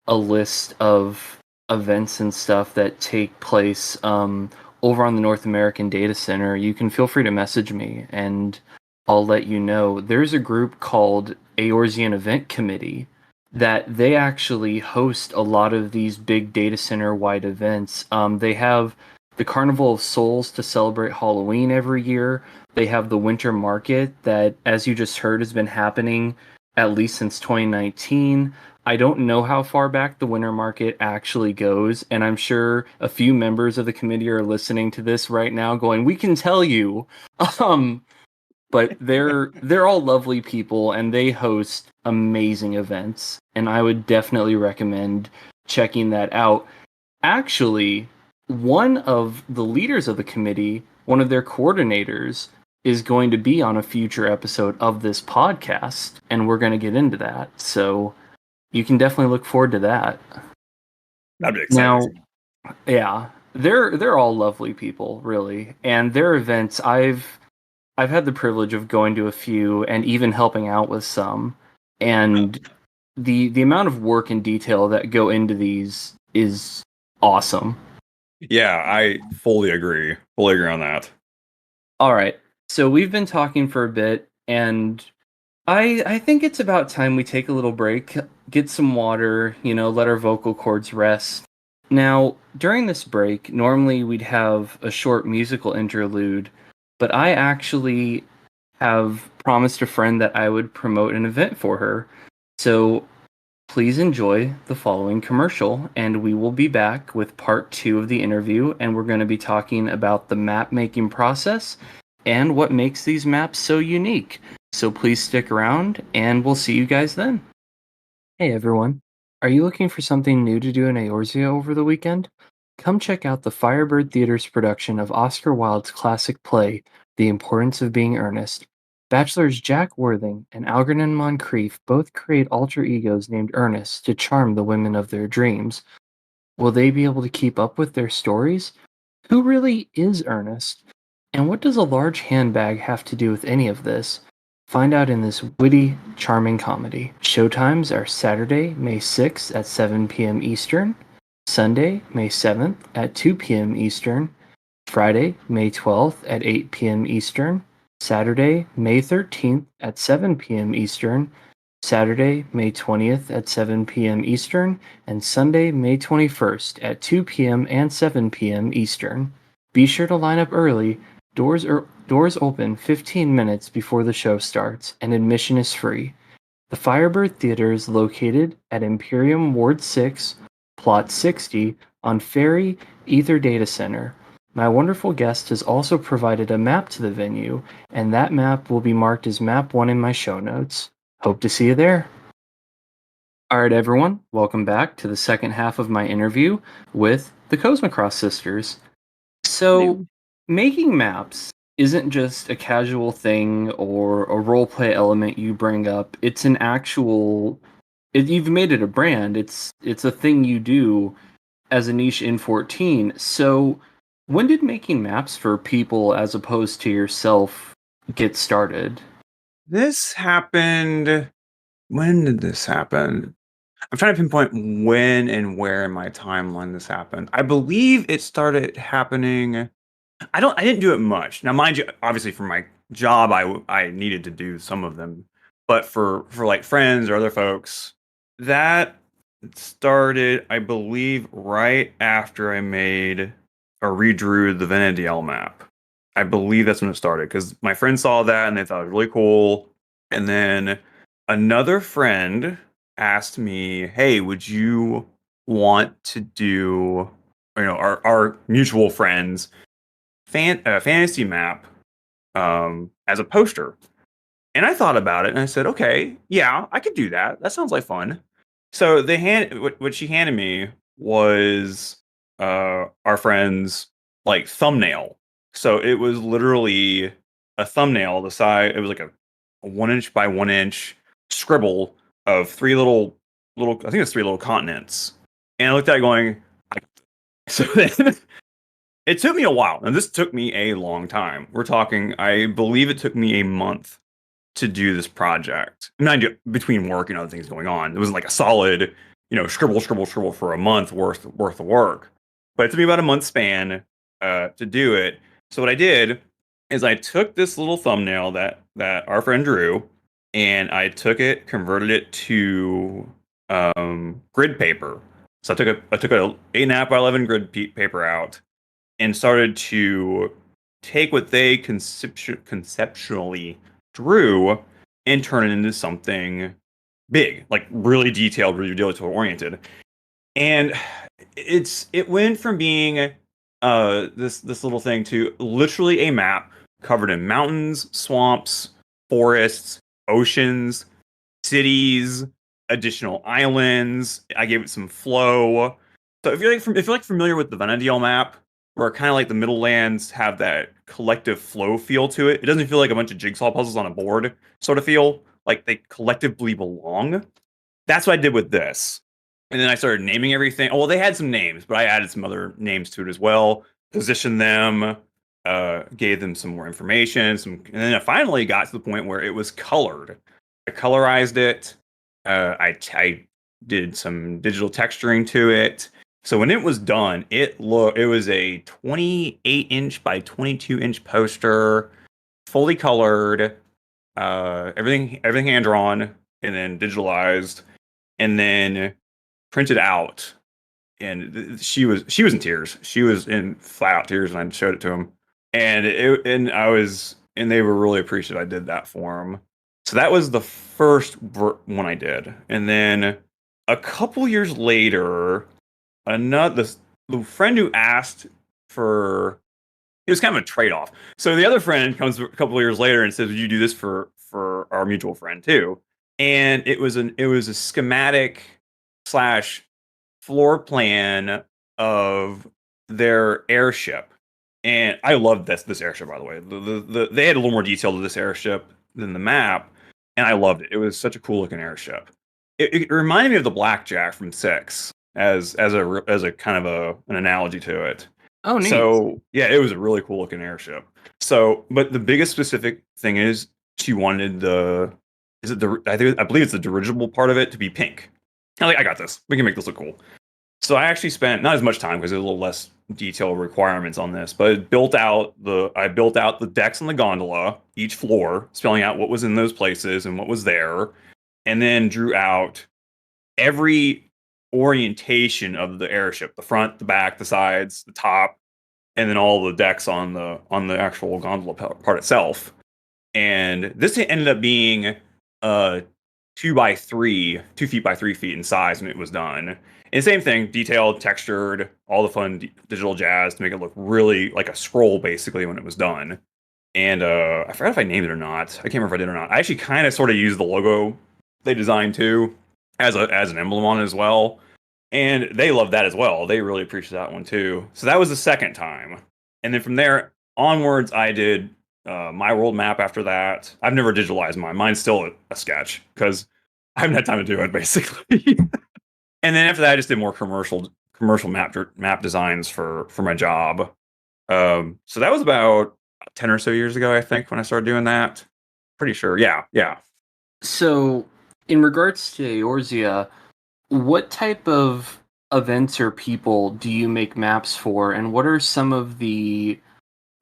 a list of events and stuff that take place over on the North American Data Center, you can feel free to message me and I'll let you know. There's a group called Eorzean Event Committee that they actually host a lot of these big data center wide events. They have the Carnival of Souls to celebrate Halloween every year. They have the Winter Market that, as you just heard, has been happening at least since 2019. I don't know how far back the winter market actually goes, and I'm sure a few members of the committee are listening to this right now going, "We can tell you." Um, but they're all lovely people and they host amazing events, and I would definitely recommend checking that out. Actually, one of the leaders of the committee, one of their coordinators, is going to be on a future episode of this podcast, and we're going to get into that. So you can definitely look forward to that. That'd be exciting. Now, yeah, they're all lovely people, really, and their events I've had the privilege of going to a few and even helping out with some, and the amount of work and detail that go into these is awesome. Yeah, I fully agree. Fully agree on that. All right, so we've been talking for a bit, and I think it's about time we take a little break, get some water, let our vocal cords rest. Now, during this break, normally we'd have a short musical interlude, but I actually have promised a friend that I would promote an event for her. So please enjoy the following commercial, and we will be back with part two of the interview, and we're going to be talking about the map making process and what makes these maps so unique. So please stick around, and we'll see you guys then. Hey everyone, are you looking for something new to do in Eorzea over the weekend? Come check out the Firebird Theater's production of Oscar Wilde's classic play, The Importance of Being Earnest. Bachelors Jack Worthing and Algernon Moncrief both create alter egos named Ernest to charm the women of their dreams. Will they be able to keep up with their stories? Who really is Ernest? And what does a large handbag have to do with any of this? Find out in this witty, charming comedy. Showtimes are Saturday, May 6th at 7 p.m. Eastern, Sunday, May 7th at 2 p.m. Eastern, Friday, May 12th at 8 p.m. Eastern, Saturday, May 13th at 7 p.m. Eastern, Saturday, May 20th at 7 p.m. Eastern, and Sunday, May 21st at 2 p.m. and 7 p.m. Eastern. Be sure to line up early. Doors open 15 minutes before the show starts, and admission is free. The Firebird Theater is located at Imperium Ward 6, Plot 60 on Ferry Ether Data Center. My wonderful guest has also provided a map to the venue, and that map will be marked as Map 1 in my show notes. Hope to see you there. All right, everyone, welcome back to the second half of my interview with the Kosmikros Sisters. So, making maps isn't just a casual thing or a roleplay element you bring up. It's an you've made it a brand. It's a thing you do as a niche in 14. So, when did making maps for people as opposed to yourself get started? This happened. When did this happen? I'm trying to pinpoint when and where in my timeline this happened. I believe it started happening. I didn't do it much. Now, mind you, obviously for my job, I needed to do some of them, but for like friends or other folks, that started, I believe, right after I made redrew the Venediel map. I believe that's when it started because my friend saw that and they thought it was really cool. And then another friend asked me, "Hey, would you want to do, our mutual friends fantasy map as a poster?" And I thought about it and I said, "Okay, yeah, I could do that. That sounds like fun." So what she handed me was our friend's like thumbnail. So it was literally a thumbnail. The size it was like a 1 inch by 1 inch scribble of three little I think it's three little continents. And I looked at it going, so then it took me a while, and this took me a long time. We're talking, I believe it took me a month to do this project. Mind you, between work and other things going on, it wasn't like a solid, scribble, scribble, scribble for a month worth of work. But it took me about a month span to do it. So what I did is I took this little thumbnail that our friend drew, and I took it, converted it to grid paper. So I took a 8.5 by 11 paper out and started to take what they conceptually drew and turn it into something big, like really detailed, really detail oriented. And it went from being this little thing to literally a map covered in mountains, swamps, forests, oceans, cities, additional islands. I gave it some flow. So if you're like familiar with the Venedial map, where kind of like the middle lands have that collective flow feel to it, it doesn't feel like a bunch of jigsaw puzzles on a board sort of feel. Like they collectively belong. That's what I did with this. And then I started naming everything. Oh, well, they had some names, but I added some other names to it as well. Positioned them, gave them some more information. And then I finally got to the point where it was colored. I colorized it. I did some digital texturing to it. So when it was done, it was a 28-inch by 22-inch poster, fully colored, everything hand drawn, and then digitalized, and then printed out. And she was in tears. She was in flat out tears, and I showed it to him, and they were really appreciative I did that for them. So that was the first one I did, and then a couple years later, the friend who asked for, it was kind of a trade-off. So the other friend comes a couple of years later and says, "Would you do this for our mutual friend too?" And it was a schematic slash floor plan of their airship. And I loved this airship, by the way. They had a little more detail to this airship than the map, and I loved it. It was such a cool looking airship. It reminded me of the Blackjack from Six as a kind of an analogy to it. Oh, neat. So yeah, it was a really cool looking airship. So, but the biggest specific thing is she wanted I believe it's the dirigible part of it to be pink. I'm like, I got this. We can make this look cool. So I actually spent not as much time because there's a little less detail requirements on this, but I built out the decks on the gondola, each floor, spelling out what was in those places and what was there, and then drew out every orientation of the airship: the front, the back, the sides, the top, and then all the decks on the actual gondola part itself. And this ended up being 2 by 3, 2 feet by 3 feet in size when it was done. And same thing, detailed, textured, all the fun digital jazz to make it look really like a scroll basically when it was done. And I forgot if I named it or not. I can't remember if I did or not. I actually kind of sort of used the logo they designed too as an emblem on it as well. And they loved that as well. They really appreciated that one too. So that was the second time. And then from there onwards, I did my world map after that. I've never digitalized mine. Mine's still a sketch because I haven't had time to do it basically. And then after that, I just did more commercial map designs for my job. So that was about 10 or so years ago, I think, when I started doing that. Pretty sure. Yeah. So, in regards to Eorzea, what type of events or people do you make maps for, and what are some of the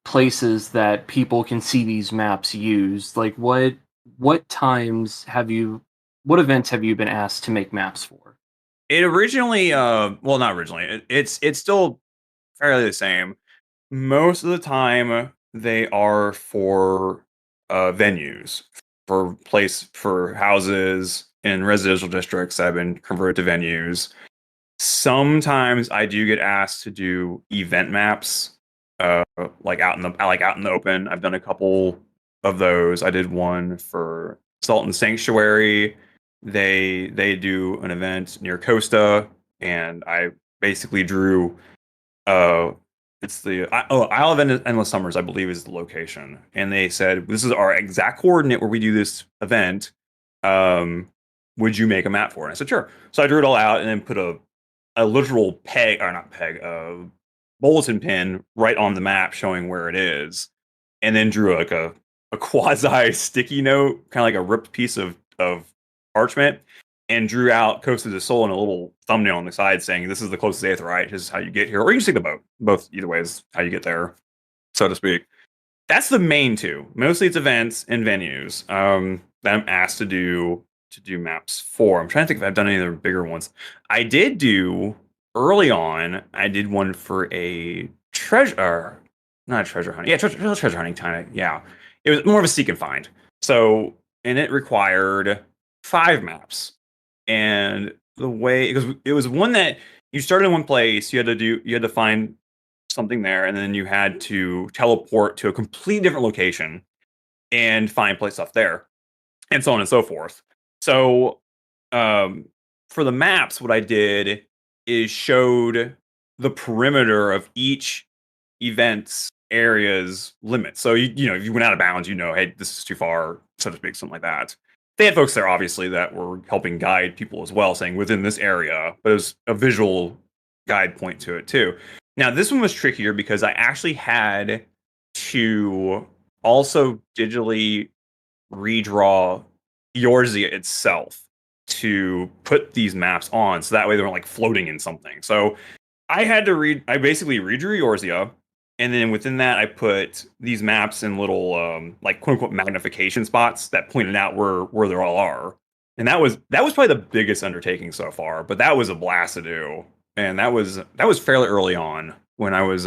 places that people can see these maps used? Like, what events have you been asked to make maps for? It originally, well, not originally. It's still fairly the same. Most of the time, they are for venues, for houses in residential districts that have been converted to venues. Sometimes I do get asked to do event maps, uh, like out in the open. I've done a couple of those. I did one for Salt and Sanctuary. They do an event near Costa, and I basically drew uh, it's Isle of Endless Summers, I believe, is the location. And they said, this is our exact coordinate where we do this event. Um, would you make a map for it? And I said, sure. So I drew it all out and then put a literal peg, or not peg, a bulletin pin right on the map showing where it is. And then drew like a quasi sticky note, kind of like a ripped piece of parchment, and drew out Costa del Sol and a little thumbnail on the side saying, this is the closest Aetheryte. This is how you get here. Or you can just take the boat. Both, either way, is how you get there, so to speak. That's the main two. Mostly it's events and venues that I'm asked to do maps for. I'm trying to think if I've done any other bigger ones. I did do early on. I did one for a treasure, not a treasure hunting. Yeah, treasure hunting kind of. Yeah, it was more of a seek and find. So, and it required 5 maps. And the way, because it was one that you started in one place, you had to find something there, and then you had to teleport to a completely different location and find place stuff there, and so on and so forth. So, um, for the maps, what I did is showed the perimeter of each event's area's limits. So if you went out of bounds, hey, this is too far, so to speak, something like that. They had folks there, obviously, that were helping guide people as well, saying within this area, but it was a visual guide point to it too. Now, this one was trickier because I actually had to also digitally redraw Eorzea itself to put these maps on, so that way they weren't like floating in something. So I basically redrew Eorzea, and then within that I put these maps in little like quote unquote magnification spots that pointed out where they all are. And that was probably the biggest undertaking so far, but that was a blast to do. And that was fairly early on when I was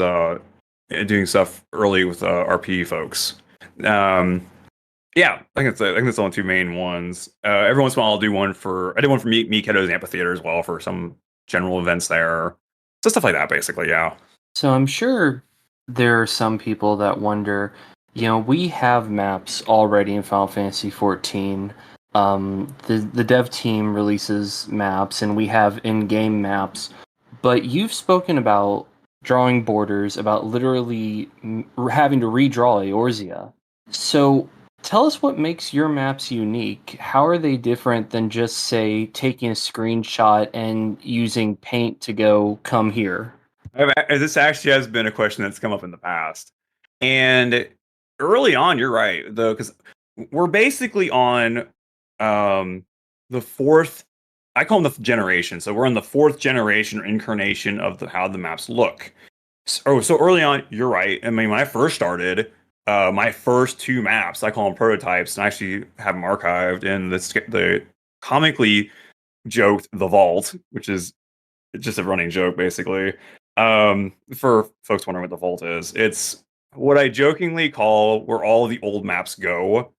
doing stuff early with RP folks. Um, yeah, I think that's the only two main ones. Every once in a while, I did one for Mikedo's Amphitheater as well for some general events there. So stuff like that, basically. Yeah. So I'm sure there are some people that wonder, we have maps already in Final Fantasy XIV. The dev team releases maps, and we have in-game maps. But you've spoken about drawing borders, about literally having to redraw Eorzea. So tell us what makes your maps unique. How are they different than just, say, taking a screenshot and using paint to go, come here? This actually has been a question that's come up in the past. And early on, you're right, though, because we're basically on the fourth, I call them the generation. So we're on the fourth generation or incarnation of how the maps look. So early on, you're right. I mean, when I first started, my first 2 maps, I call them prototypes, and I actually have them archived in the comically joked The Vault, which is just a running joke, basically. For folks wondering what The Vault is, it's what I jokingly call where all the old maps go,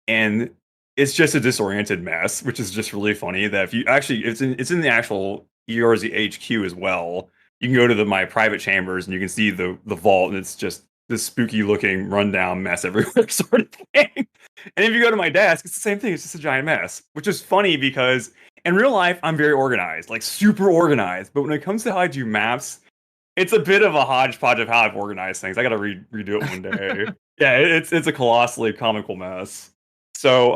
and it's just a disoriented mess, which is just really funny. That if you actually, it's in the actual Eorzea HQ as well. You can go to my private chambers and you can see the vault, and it's just this spooky looking rundown mess everywhere, sort of thing. And if you go to my desk, it's the same thing. It's just a giant mess, which is funny because in real life I'm very organized, like super organized. But when it comes to how I do maps, it's a bit of a hodgepodge of how I've organized things. I got to redo it one day. Yeah, it's a colossally comical mess. So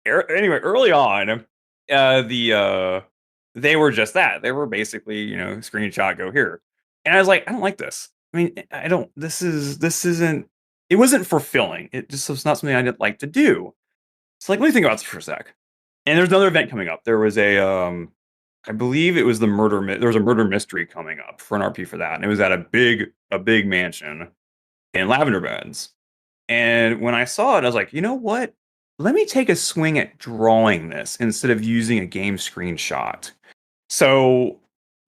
anyway, early on, they were just that. They were basically, screenshot, go here. And I was like, I don't like this. I mean, I don't, this isn't, it wasn't fulfilling. It just was not something I didn't like to do. So like, let me think about this for a sec. And there's another event coming up. There was I believe it was there was a murder mystery coming up for an RP for that. And it was at a big mansion in Lavender Beds. And when I saw it, I was like, you know what? Let me take a swing at drawing this instead of using a game screenshot. So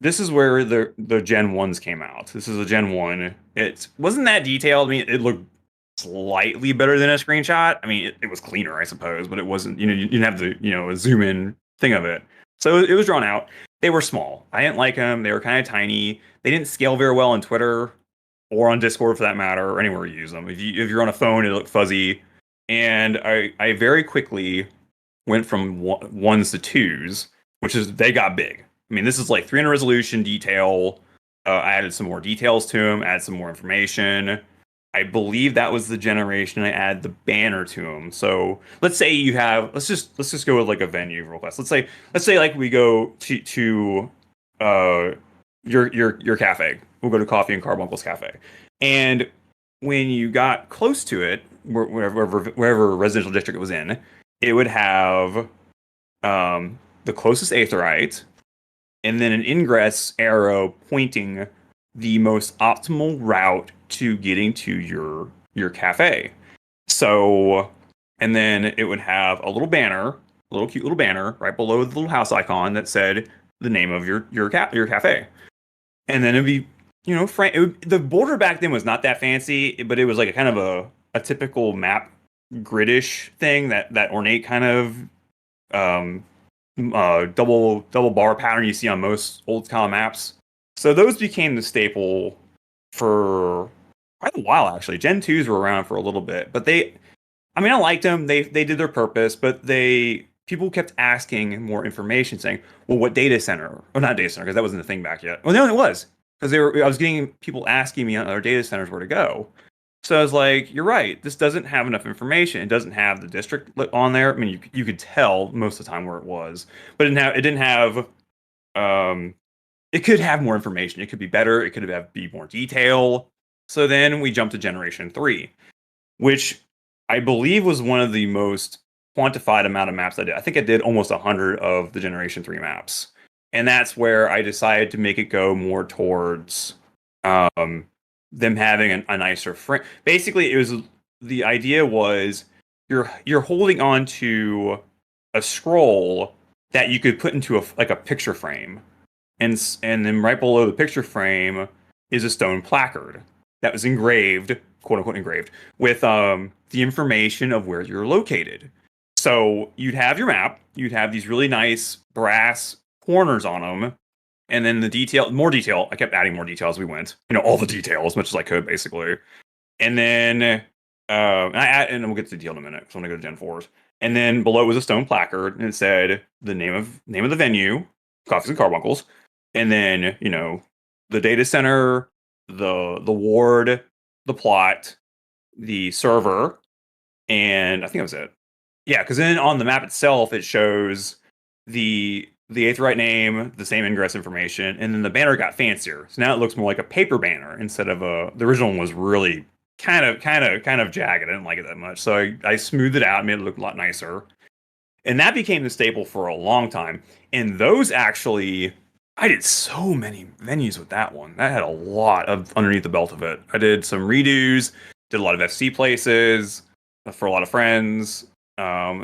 this is where the Gen 1s came out. This is a Gen 1. It wasn't that detailed. I mean, it looked slightly better than a screenshot. I mean, it was cleaner, I suppose, but it wasn't, you didn't have the, a zoom in thing of it. So it was drawn out. They were small. I didn't like them. They were kind of tiny. They didn't scale very well on Twitter or on Discord for that matter, or anywhere you use them. If you're on a phone, it looked fuzzy. And I very quickly went from ones to twos, which is they got big. I mean, this is like 300 resolution detail. I added some more details to them, added some more information. I believe that was the generation I added the banner to them. So let's say you have let's just go with like a venue real fast. Let's say like we go to your cafe. We'll go to Coffee and Carbuncles Cafe. And when you got close to it, wherever residential district it was in, it would have the closest aetheryte, and then an ingress arrow pointing the most optimal route to getting to your cafe. So, and then it would have a little banner, a little cute little banner right below the little house icon that said the name of your cafe. And then it'd be, the border back then was not that fancy, but it was like a kind of a typical map gridish thing, that ornate kind of double bar pattern you see on most old style maps. So those became the staple for quite a while, actually. Gen 2s were around for a little bit, but I liked them. They did their purpose, but people kept asking more information, saying, well, what data center? Well, not data center, because that wasn't a thing back yet. Well, no, it was. Because I was getting people asking me on other data centers where to go. So I was like, you're right. This doesn't have enough information. It doesn't have the district on there. I mean, you could tell most of the time where it was, but it didn't have it could have more information. It could be better. It could be more detail. So then we jumped to Generation 3, which I believe was one of the most quantified amount of maps I did. I think I did almost 100 of the Generation 3 maps. And that's where I decided to make it go more towards them having a nicer frame. Basically, the idea was you're holding on to a scroll that you could put into a picture frame. And then right below the picture frame is a stone placard that was engraved, quote unquote engraved, with the information of where you're located. So you'd have your map, you'd have these really nice brass corners on them, and then more detail. I kept adding more detail as we went. All the detail as much as I could, basically. And then and we'll get to the detail in a minute, because I want to go to Gen 4s. And then below was a stone placard, and it said the name of the venue, Coffees and Carbuncles. And then, the data center, the ward, the plot, the server, and I think that was it. Yeah, because then on the map itself, it shows the aetheryte name, the same ingress information, and then the banner got fancier. So now it looks more like a paper banner instead of the original one was really kind of jagged. I didn't like it that much. So I smoothed it out and made it look a lot nicer. And that became the staple for a long time. And those actually, I did so many venues with that one. That had a lot of underneath the belt of it. I did some redos, did a lot of FC places for a lot of friends.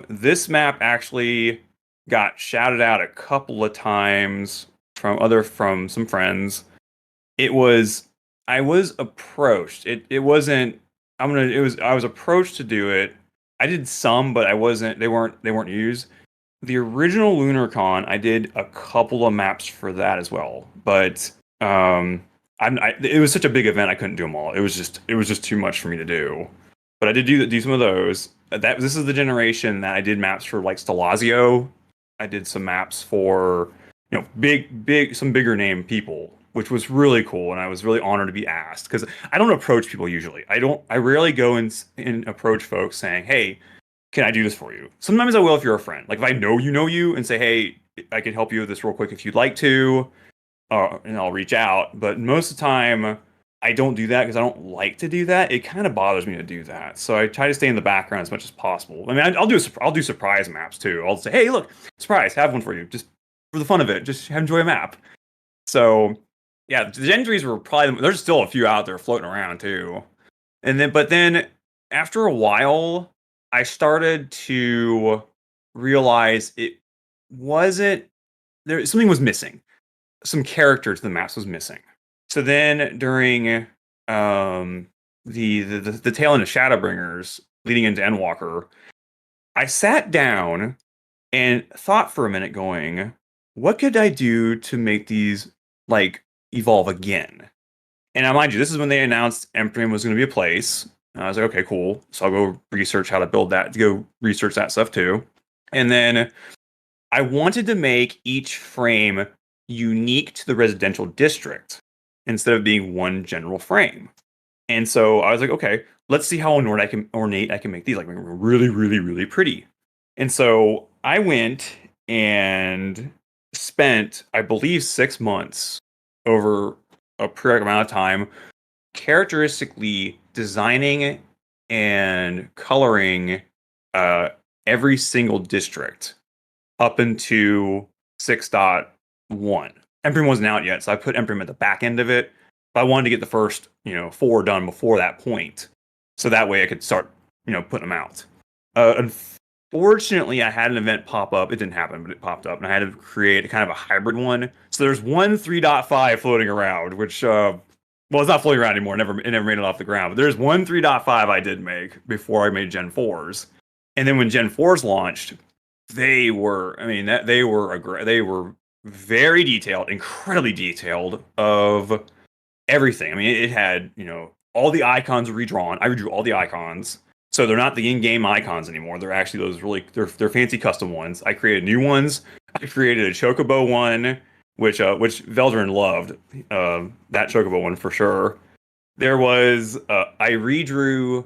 This map actually got shouted out a couple of times from some friends. I was approached. I was approached to do it. I did some, but they weren't used. The original LunarCon, I did a couple of maps for that as well, but it was such a big event I couldn't do them all. It was just too much for me to do. But I did do some of those. This is the generation that I did maps for, like Stelazio. I did some maps for some bigger name people, which was really cool, and I was really honored to be asked, because I don't approach people usually. I rarely go and approach folks saying, hey, can I do this for you? Sometimes I will if you're a friend. Like if I know you and say, hey, I can help you with this real quick if you'd like to, and I'll reach out. But most of the time, I don't do that because I don't like to do that. It kind of bothers me to do that. So I try to stay in the background as much as possible. I mean, I'll do surprise maps too. I'll say, hey, look, surprise, have one for you, just for the fun of it. Just enjoy a map. So yeah, the Gen 3s were probably, there's still a few out there floating around too. But then after a while, I started to realize something was missing. some character to the maps was missing. So then during the tail end of Shadowbringers leading into Endwalker, I sat down and thought for a minute going, what could I do to make these like evolve again? And now, mind you, this is when they announced Empyrean was going to be a place. And I was like, okay, cool. So I'll go research how to build that, to go research that stuff too. And then I wanted to make each frame unique to the residential district instead of being one general frame. And so I was like, okay, let's see how ornate I can make these, like really, really, really pretty. And so I went and spent, I believe, 6 months over a period amount of time characteristically designing and coloring every single district up into 6.1. Empyrean wasn't out yet, so I put Empyrean at the back end of it. But I wanted to get the first, 4 done before that point, so that way I could start, putting them out. Unfortunately, I had an event pop up. It didn't happen, but it popped up, and I had to create a kind of a hybrid one. So there's one 3.5 floating around, which, well, it's not floating around anymore. It never made it off the ground. But there's one 3.5 I did make before I made Gen 4s. And then when Gen 4s launched, they were very detailed, incredibly detailed of everything. I mean, it had, all the icons redrawn. I redrew all the icons. So they're not the in-game icons anymore. They're actually those they're fancy custom ones. I created new ones. I created a Chocobo one, which Veldrin loved. That Chocobo one for sure. There was I redrew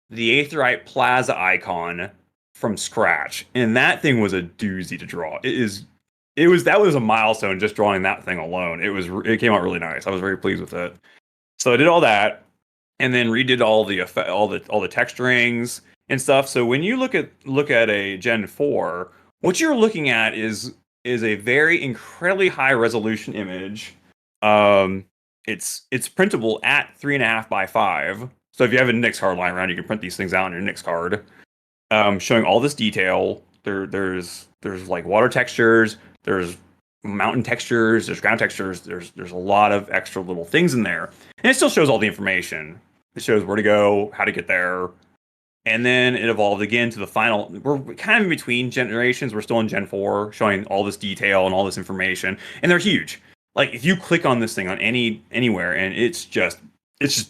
the Aetheryte Plaza icon from scratch, and that thing was a doozy to draw. That was a milestone just drawing that thing alone. It came out really nice. I was very pleased with it. So I did all that, and then redid all the texturings and stuff. So when you look at a Gen 4, what you're looking at is a very incredibly high resolution image. It's printable at 3.5 by 5. So if you have a Nix card lying around, you can print these things out on your Nix card. Showing all this detail. There's like water textures, there's mountain textures, there's ground textures, there's a lot of extra little things in there. And it still shows all the information. It shows where to go, how to get there. And then it evolved again to the final. We're kind of in between generations. We're still in Gen 4, showing all this detail and all this information. And they're huge. Like if you click on this thing on anywhere, and it's just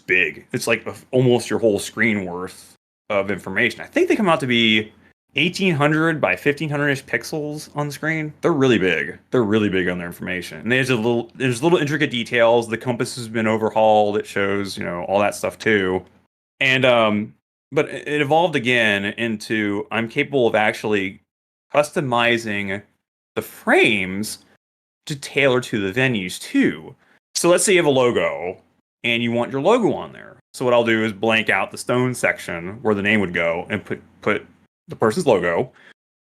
big. It's like almost your whole screen worth of information. I think they come out to be 1800 by 1500-ish pixels on the screen. They're really big. They're really big on their information. And there's little intricate details. The compass has been overhauled. It shows, all that stuff too. And but it evolved again into I'm capable of actually customizing the frames to tailor to the venues too. So let's say you have a logo and you want your logo on there. So what I'll do is blank out the stone section where the name would go and put the person's logo,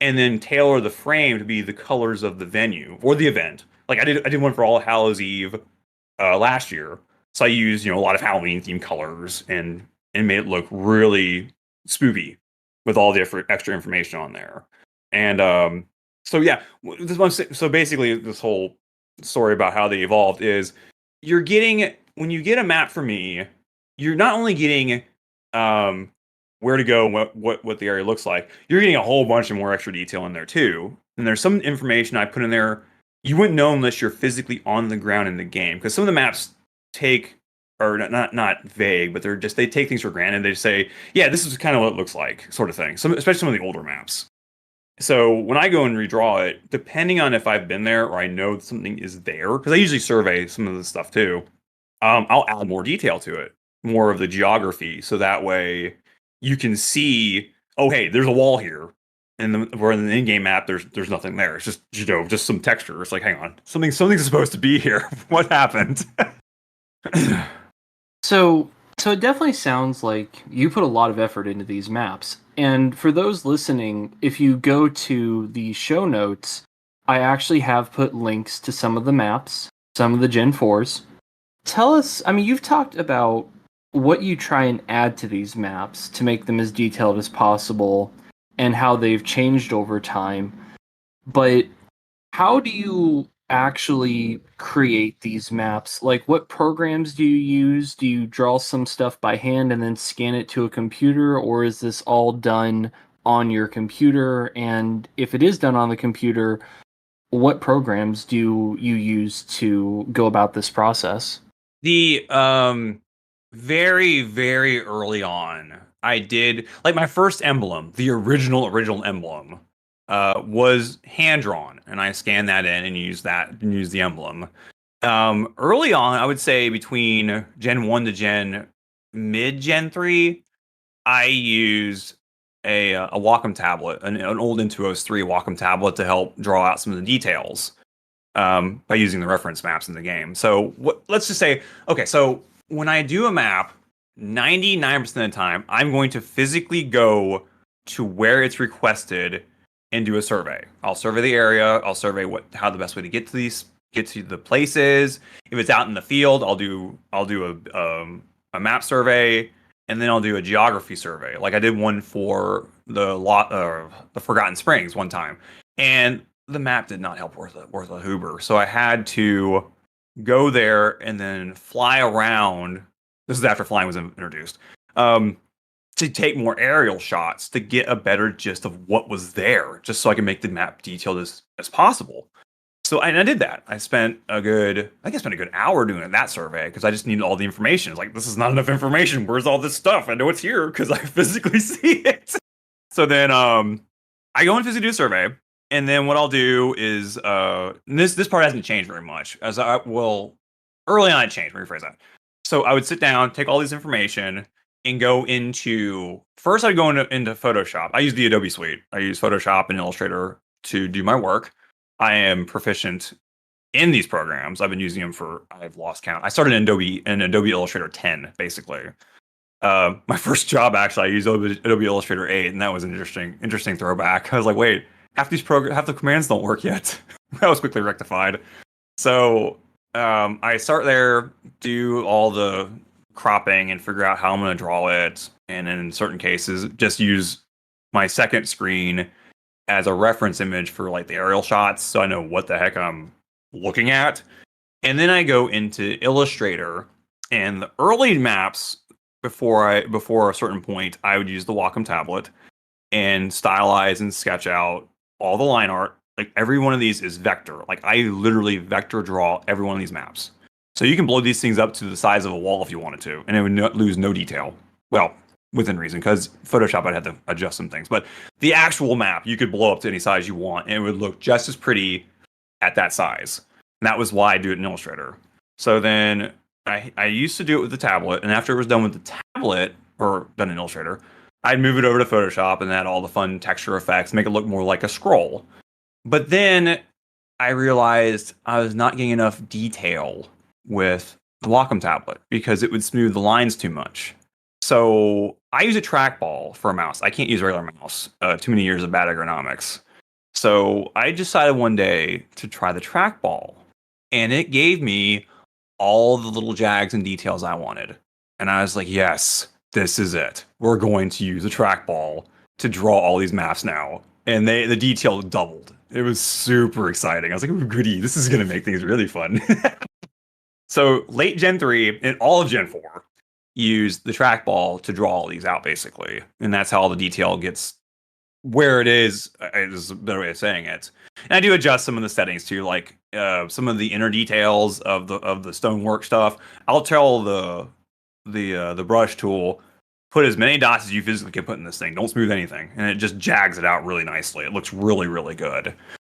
and then tailor the frame to be the colors of the venue or the event. Like I did one for All Hallows Eve last year. So I used, a lot of Halloween themed colors and made it look really spoopy with all the extra information on there. And so yeah, so basically this whole story about how they evolved is when you get a map from me, you're not only getting where to go and what the area looks like, you're getting a whole bunch of more extra detail in there too. And there's some information I put in there you wouldn't know unless you're physically on the ground in the game. Because some of the maps not vague, but they take things for granted. They just say, yeah, this is kind of what it looks like, sort of thing. Especially some of the older maps. So when I go and redraw it, depending on if I've been there or I know something is there, because I usually survey some of the stuff too, I'll add more detail to it, more of the geography, so that way you can see, oh hey, there's a wall here, and where in the in-game map there's nothing there. It's just just some texture. It's like, hang on, something's supposed to be here. What happened? So it definitely sounds like you put a lot of effort into these maps. And for those listening, if you go to the show notes, I actually have put links to some of the maps, some of the Gen 4s. Tell us, you've talked about what you try and add to these maps to make them as detailed as possible and how they've changed over time. But how do you actually create these maps? Like, what programs do you use? Do you draw some stuff by hand and then scan it to a computer, or is this all done on your computer? And if it is done on the computer, what programs do you use to go about this process? The very very early on, I did like my first emblem, the original emblem, was hand drawn, and I scanned that in and used the emblem. Early on, I would say between Gen 1 to Gen 3, I used a Wacom tablet, an old Intuos 3 Wacom tablet to help draw out some of the details by using the reference maps in the game. So let's just say, okay, so when I do a map, 99% of the time, I'm going to physically go to where it's requested and do a survey. I'll survey the area. I'll survey how the best way to get to the places. If it's out in the field, I'll do a map survey, and then I'll do a geography survey. Like I did one for the Forgotten Springs one time, and the map did not help worth a hoober. So I had to go there and then fly around. This is after flying was introduced. To take more aerial shots to get a better gist of what was there, just so I can make the map detailed as possible. So I did that. I spent a good hour doing that survey because I just needed all the information. It's like, this is not enough information. Where's all this stuff? I know it's here because I physically see it. So then I go and physically do a survey. And then what I'll do is this part hasn't changed very much. Early on it changed, let me rephrase that. So I would sit down, take all this information, and go into first I'd go into Photoshop. I use the Adobe suite. I use Photoshop and Illustrator to do my work. I am proficient in these programs. I've been using them I've lost count. I started in Adobe Illustrator 10, basically. My first job, actually, I used Adobe Illustrator 8, and that was an interesting throwback. I was like, wait, half the commands don't work yet. That was quickly rectified. So I start there, do all the cropping, and figure out how I'm going to draw it. And in certain cases, just use my second screen as a reference image for like the aerial shots, so I know what the heck I'm looking at. And then I go into Illustrator, and the early maps before a certain point, I would use the Wacom tablet and stylize and sketch out all the line art. Like every one of these is vector. Like I literally vector draw every one of these maps. So you can blow these things up to the size of a wall if you wanted to, and it would lose no detail. Well, within reason, because Photoshop I'd have to adjust some things. But the actual map you could blow up to any size you want, and it would look just as pretty at that size. And that was why I do it in Illustrator. So then I used to do it with the tablet, and after it was done with the tablet, or done in Illustrator, I'd move it over to Photoshop and add all the fun texture effects, make it look more like a scroll. But then I realized I was not getting enough detail with the Wacom tablet because it would smooth the lines too much. So I use a trackball for a mouse. I can't use a regular mouse. Too many years of bad ergonomics. So I decided one day to try the trackball, and it gave me all the little jags and details I wanted. And I was like, yes, this is it. We're going to use a trackball to draw all these maps now. And the detail doubled. It was super exciting. I was like, ooh, goody, this is going to make things really fun. So late Gen 3 and all of Gen 4 use the trackball to draw all these out, basically. And that's how all the detail gets where it is a better way of saying it. And I do adjust some of the settings too, like some of the inner details of the stonework stuff. I'll tell the brush tool, put as many dots as you physically can put in this thing. Don't smooth anything. And it just jags it out really nicely. It looks really, really good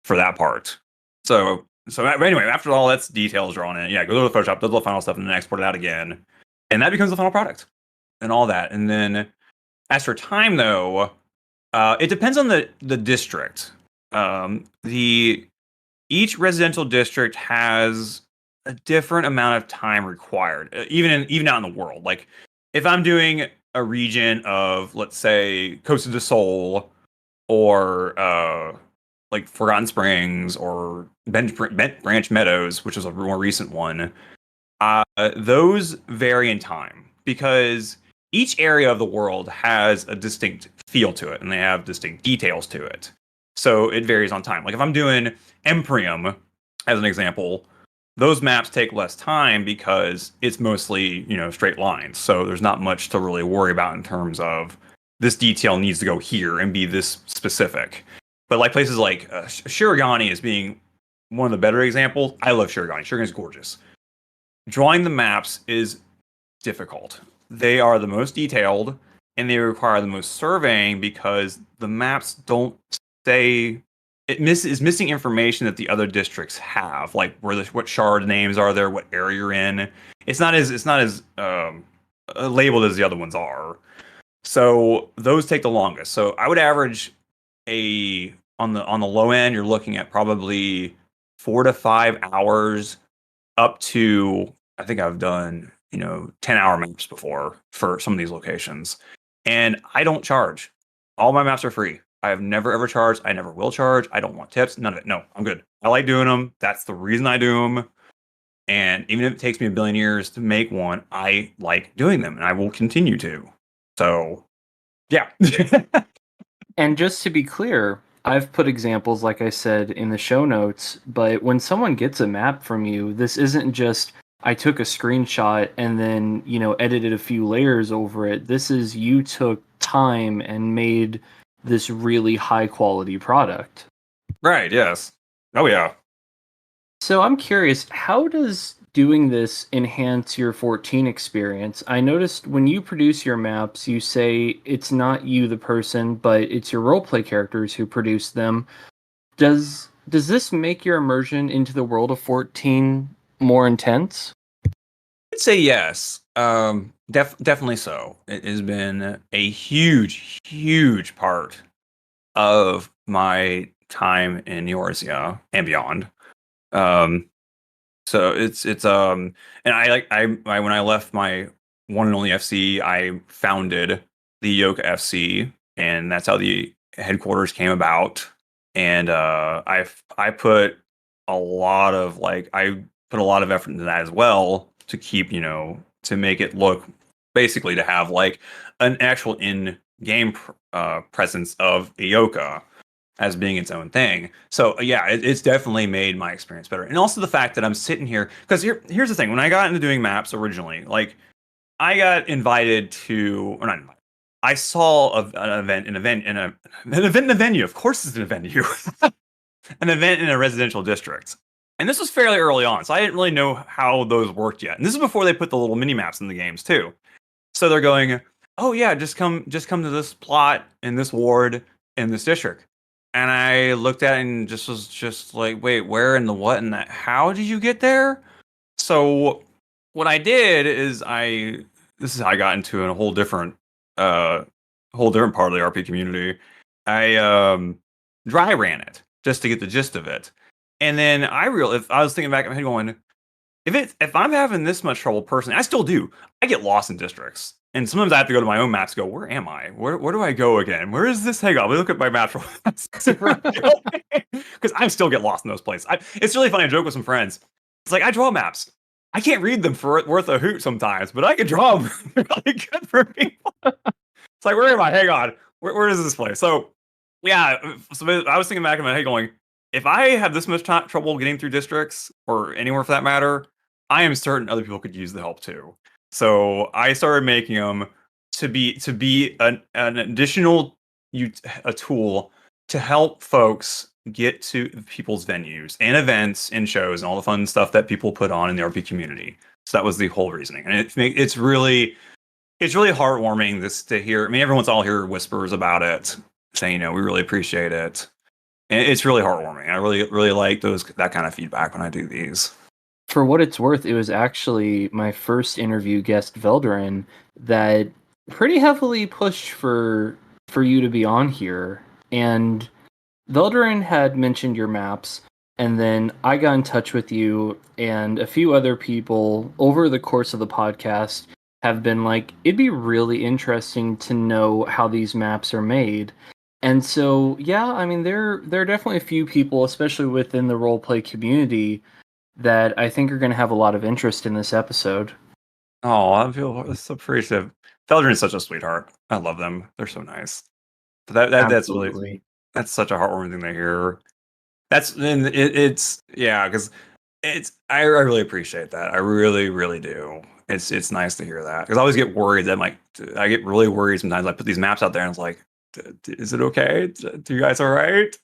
for that part. So anyway, after all that's details drawn in, yeah, go to the Photoshop, do the final stuff, and then export it out again. And that becomes the final product and all that. And then as for time, though, it depends on the district. Each residential district has a different amount of time required, even out in the world. Like if I'm doing a region of, let's say, Costa del Sol, or like Forgotten Springs, or Branch Meadows, which is a more recent one, those vary in time because each area of the world has a distinct feel to it, and they have distinct details to it. So it varies on time. Like if I'm doing Emprium, as an example, those maps take less time because it's mostly, straight lines. So there's not much to really worry about in terms of this detail needs to go here and be this specific. But like places like Shirogane is being one of the better examples. I love Shirogane. Shirogane is gorgeous. Drawing the maps is difficult. They are the most detailed and they require the most surveying because the maps don't say is missing information that the other districts have, like what shard names are there, what area you're in. It's not as labeled as the other ones are. So those take the longest. So I would average a on the low end, you're looking at probably 4 to 5 hours up to I think I've done 10-hour maps before for some of these locations, and I don't charge. All my maps are free. I have never ever charged. I never will charge. I don't want tips. None of it. No, I'm good. I like doing them. That's the reason I do them. And even if it takes me a billion years to make one, I like doing them, and I will continue to. So, yeah. And just to be clear, I've put examples, like I said, in the show notes, but when someone gets a map from you, this isn't just I took a screenshot and then, edited a few layers over it. This is you took time and made this really high quality product. Right, yes. Oh, yeah. So I'm curious, how does doing this enhance your 14 experience? I noticed when you produce your maps, you say it's not you, the person, but it's your roleplay characters who produce them. Does this make your immersion into the world of 14 more intense? I'd say yes. Definitely so. It has been a huge, huge part of my time in Eorzea and beyond. Um, so and I when I left my one and only FC, I founded the Yoka FC, and that's how the headquarters came about. And I put a lot of I put a lot of effort into that as well to keep to make it look basically to have like an actual in game presence of Ioka as being its own thing. So yeah, it's definitely made my experience better. And also the fact that I'm sitting here, because here's the thing: when I got into doing maps originally, like I got invited to, or not invited, I saw an event in a venue. Of course, it's in a venue, an event in a residential district. And this was fairly early on, so I didn't really know how those worked yet. And this is before they put the little mini maps in the games too. So they're going, "Oh yeah, just come to this plot in this ward in this district." And I looked at it and just was just like, "Wait, where in the what and that? How did you get there?" So what I did is this is how I got into a whole different part of the RP community. I dry ran it just to get the gist of it. And then if I was thinking back in my head going, if I'm having this much trouble personally, I still do. I get lost in districts. And sometimes I have to go to my own maps and go, where am I? Where do I go again? Where is this? Hang on, let me look at my maps. Because I still get lost in those places. It's really funny. I joke with some friends. It's like, I draw maps. I can't read them for worth a hoot sometimes, but I can draw them really good for people. It's like, where am I? Hang on. Where is this place? So, yeah. So I was thinking back in my head going, if I have this much trouble getting through districts or anywhere for that matter, I am certain other people could use the help too. So I started making them to be an additional a tool to help folks get to people's venues and events and shows and all the fun stuff that people put on in the RP community. So that was the whole reasoning, and it's really heartwarming this to hear. I mean, everyone's all hear whispers about it, saying we really appreciate it. And it's really heartwarming. I really like that kind of feedback when I do these. For what it's worth, it was actually my first interview guest, Velderin, that pretty heavily pushed for you to be on here. And Velderin had mentioned your maps, and then I got in touch with you, and a few other people over the course of the podcast have been like, it'd be really interesting to know how these maps are made. And so, yeah, I mean, there are definitely a few people, especially within the roleplay community, that I think are going to have a lot of interest in this episode. Oh, I feel so appreciative. Feldrin is such a sweetheart. I love them. They're so nice. But that's such a heartwarming thing to hear. it's yeah, because I really appreciate that. I really, really do. It's nice to hear that because I always get worried that I get really worried sometimes. I put these maps out there and it's like, is it okay? Do you guys all right?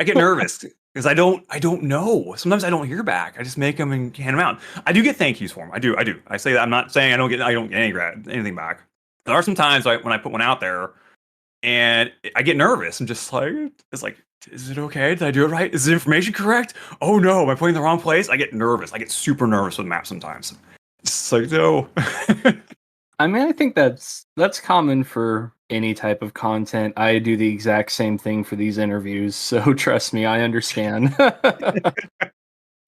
I get nervous because I don't know. Sometimes I don't hear back. I just make them and hand them out. I do get thank yous for them. I do. I say that. I'm not saying I don't get anything back. There are some times when I put one out there and I get nervous. I'm just like, it's like, is it okay? Did I do it right? Is the information correct? Oh no, am I putting it in the wrong place? I get nervous. I get super nervous with maps sometimes. It's like, no. I mean, I think that's common for any type of content. I do the exact same thing for these interviews, so trust me, I understand.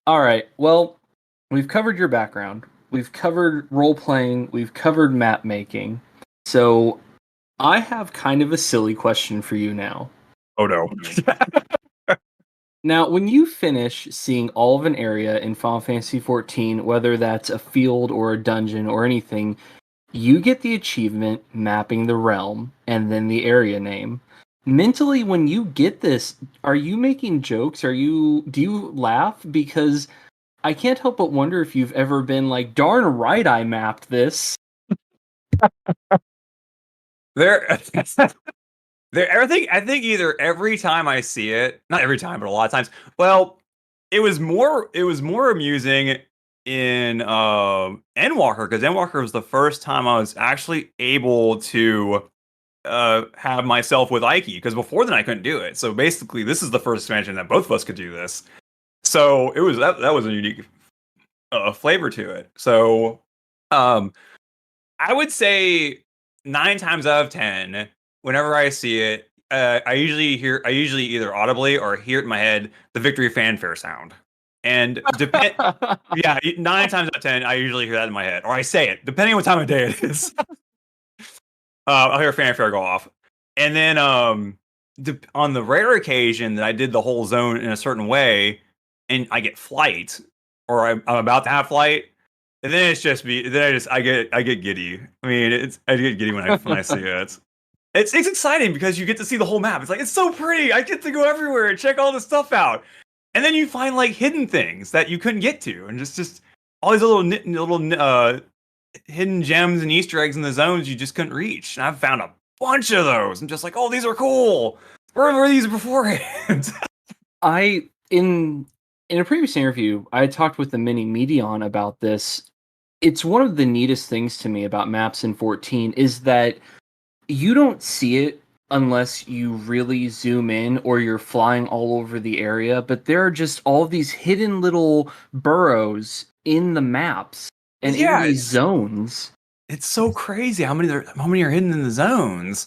All right. Well, we've covered your background. We've covered role playing. We've covered map making. So I have kind of a silly question for you now. Oh no. Now, when you finish seeing all of an area in Final Fantasy XIV, whether that's a field or a dungeon or anything, you get the achievement mapping the realm and then the area name. Mentally, when you get this, are you making jokes? Do you laugh? Because I can't help but wonder if you've ever been like, darn right I mapped this. There I think either every time I see it, not every time, but a lot of times. Well, it was more amusing in Endwalker because Endwalker was the first time I was actually able to have myself with Ike because before then I couldn't do it. So basically, this is the first expansion that both of us could do this. So it was that was a unique flavor to it. So I would say 9 times out of 10, whenever I see it, I usually either audibly or hear it in my head the victory fanfare sound. And yeah, 9 times out of 10, I usually hear that in my head, or I say it, depending on what time of day it is. I'll hear a fanfare go off, and then on the rare occasion that I did the whole zone in a certain way, and I get flight, or I'm about to have flight, and then it's just me. Then I get giddy. I mean, I get giddy when I see it. It's exciting because you get to see the whole map. It's like it's so pretty. I get to go everywhere and check all this stuff out, and then you find like hidden things that you couldn't get to, and just all these little hidden gems and Easter eggs in the zones you just couldn't reach. And I've found a bunch of those. I'm just like, oh, these are cool. Where were these beforehand? In a previous interview, I talked with the mini Medion about this. It's one of the neatest things to me about maps in 14 is that you don't see it unless you really zoom in or you're flying all over the area, but there are just all these hidden little burrows in the maps and in these zones. It's so crazy how many are hidden in the zones.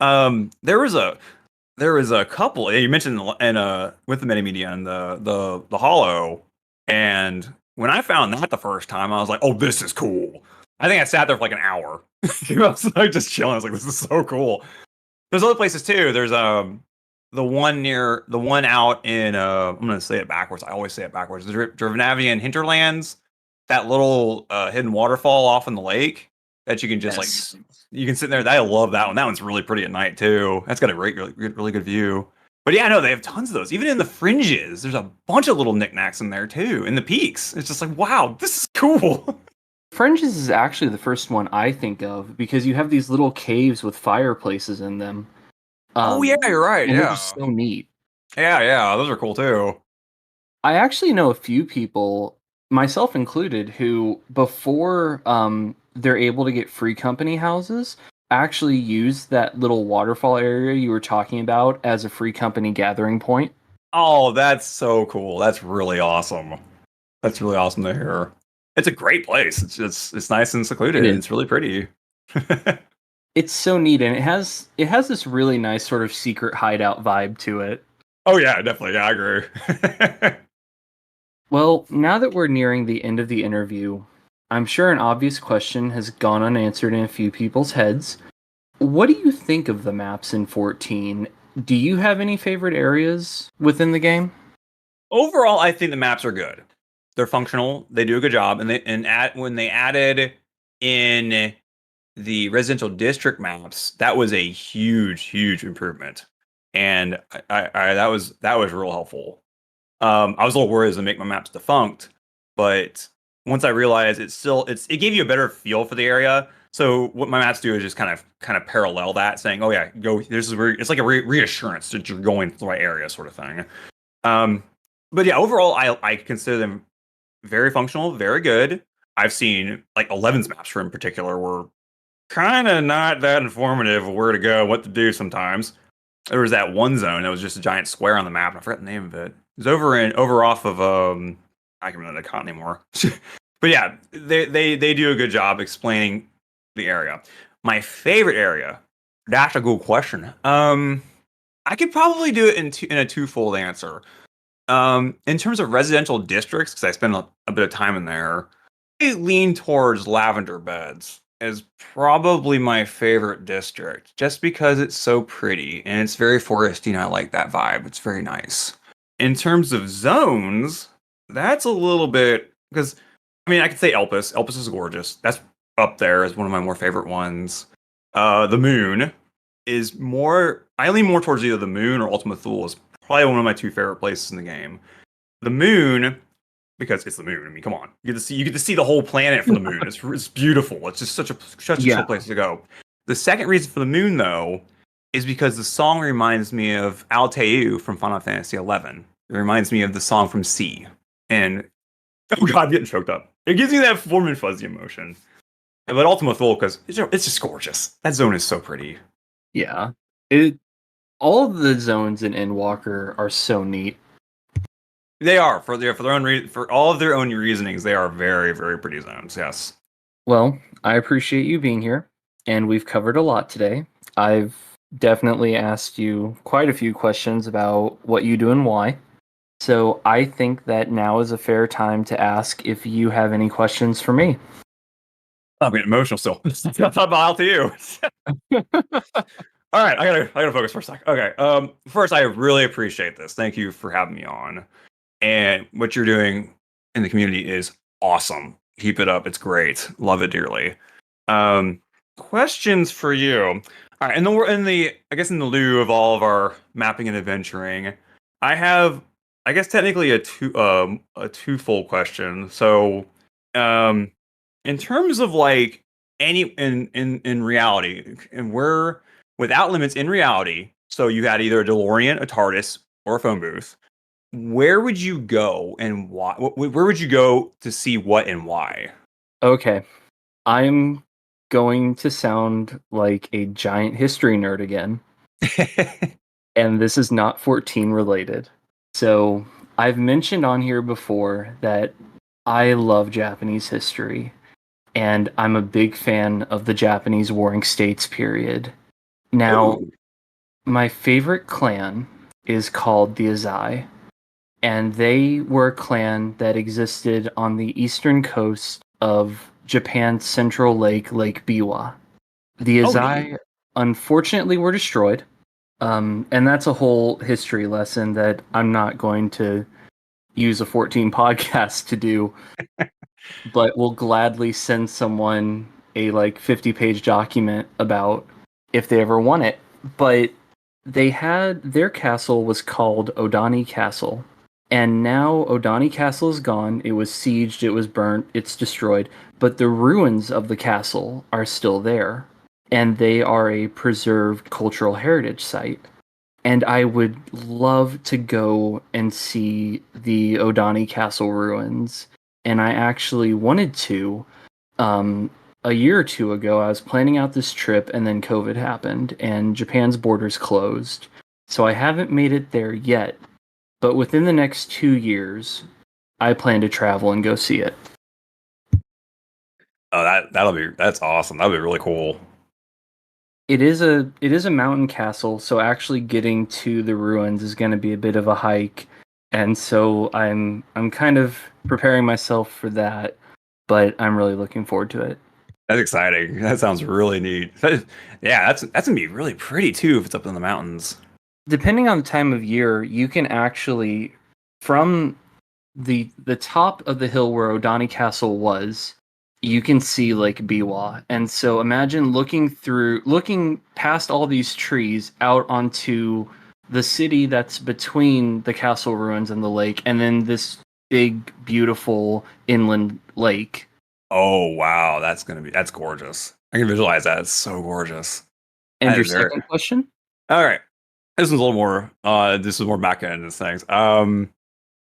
There was a couple you mentioned with the mini media and the hollow, and when I found that the first time, I was like, oh, this is cool. I think I sat there for like an hour. I was like just chilling. I was like, this is so cool. There's other places too. There's the one out in I'm gonna say it backwards. I always say it backwards. The Drivnavian Hinterlands, that little hidden waterfall off in the lake that you can just like you can sit there. I love that one. That one's really pretty at night too. That's got a really good view. But yeah, no, they have tons of those. Even in the fringes, there's a bunch of little knickknacks in there too. In the peaks, it's just like, wow, this is cool. Fringes is actually the first one I think of because you have these little caves with fireplaces in them. Oh yeah, you're right. And yeah, they're just so neat. Yeah, those are cool too. I actually know a few people, myself included, who before they're able to get free company houses, actually use that little waterfall area you were talking about as a free company gathering point. Oh, that's so cool. That's really awesome. That's really awesome to hear. It's a great place. It's nice and secluded. It's really pretty. It's so neat, and it has this really nice sort of secret hideout vibe to it. Oh yeah, definitely. Yeah, I agree. Well, now that we're nearing the end of the interview, I'm sure an obvious question has gone unanswered in a few people's heads. What do you think of the maps in 14? Do you have any favorite areas within the game? Overall, I think the maps are good. They're functional. They do a good job, when they added in the residential district maps, that was a huge improvement, and I that was real helpful. I was a little worried it was gonna make my maps defunct, but once I realized it gave you a better feel for the area. So what my maps do is just kind of parallel that, saying, "Oh yeah, go. This is where it's like a reassurance that you're going to the right area, sort of thing." Um, but yeah, overall, I consider them very functional, very good. I've seen like 11's maps for in particular were kind of not that informative of where to go, what to do sometimes. There was that one zone that was just a giant square on the map, and I forgot the name of it. It was over off of I can't remember the con anymore. But yeah, they do a good job explaining the area. My favorite area. That's a good question. I could probably do it in a twofold answer. In terms of residential districts, because I spend a bit of time in there, I lean towards Lavender Beds as probably my favorite district, just because it's so pretty and it's very foresty, and I like that vibe. It's very nice. In terms of zones, that's a little bit because I mean I could say Elpis. Elpis is gorgeous. That's up there as one of my more favorite ones. The Moon is more. I lean more towards either the Moon or Ultima Thule is probably one of my two favorite places in the game. The Moon, because it's the Moon. I mean, come on, you get to see the whole planet from the Moon. It's beautiful. It's just such a chill place to go. The second reason for the Moon, though, is because the song reminds me of Alteu from Final Fantasy XI. It reminds me of the song from C. And oh god, I'm getting choked up. It gives me that warm and fuzzy emotion. But Ultima Thule, because it's just gorgeous. That zone is so pretty. Yeah. All of the zones in Endwalker are so neat. They are for their own for all of their own reasonings. They are very, very pretty zones. Yes. Well, I appreciate you being here, and we've covered a lot today. I've definitely asked you quite a few questions about what you do and why. So I think that now is a fair time to ask if you have any questions for me. I'm getting emotional still. I thought about Alteu. All right, I gotta focus for a sec. Okay. First, I really appreciate this. Thank you for having me on. And what you're doing in the community is awesome. Keep it up. It's great. Love it dearly. Questions for you. All right, and then we're I guess in the lieu of all of our mapping and adventuring, I have, I guess technically a twofold question. So, in terms of like any in reality, and we're without limits in reality. So you had either a DeLorean, a TARDIS, or a phone booth. Where would you go and why? Where would you go to see what and why? Okay. I'm going to sound like a giant history nerd again. And this is not 14 related. So I've mentioned on here before that I love Japanese history. And I'm a big fan of the Japanese Warring States period. Now, Ooh. my favorite clan is called the Azai. And they were a clan that existed on the eastern coast of Japan's central lake, Lake Biwa. The Azai, unfortunately, were destroyed. And that's a whole history lesson that I'm not going to use a 14 podcast to do, but will gladly send someone a like 50-page document about if they ever want it. But their castle was called Odani Castle. And now Odani Castle is gone. It was sieged, it was burnt, it's destroyed. But the ruins of the castle are still there. And they are a preserved cultural heritage site. And I would love to go and see the Odani Castle ruins. And I actually wanted to. A year or two ago, I was planning out this trip, and then COVID happened, and Japan's borders closed. So I haven't made it there yet. But within the next 2 years, I plan to travel and go see it. Oh, that's awesome. That'll be really cool. It is a mountain castle, so actually getting to the ruins is going to be a bit of a hike, and so I'm kind of preparing myself for that, but I'm really looking forward to it. That's exciting. That sounds really neat. Yeah, that's gonna be really pretty too if it's up in the mountains. Depending on the time of year, you can actually, from the top of the hill where Odani Castle was, you can see Lake Biwa. And so imagine looking past all these trees out onto the city that's between the castle ruins and the lake, and then this big, beautiful inland lake. Oh wow, that's gorgeous. I can visualize that. It's so gorgeous. And That your is very second question? all right. This is a little more. This is more back end of things.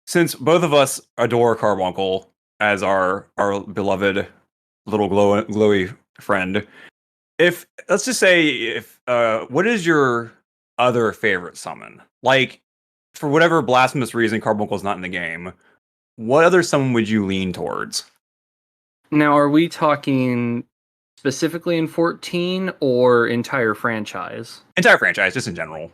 Since both of us adore Carbuncle as our beloved little glowy friend, if let's just say if what is your other favorite summon? Like for whatever blasphemous reason, Carbuncle's not in the game. What other summon would you lean towards? Now, are we talking specifically in 14 or entire franchise? Entire franchise, just in general.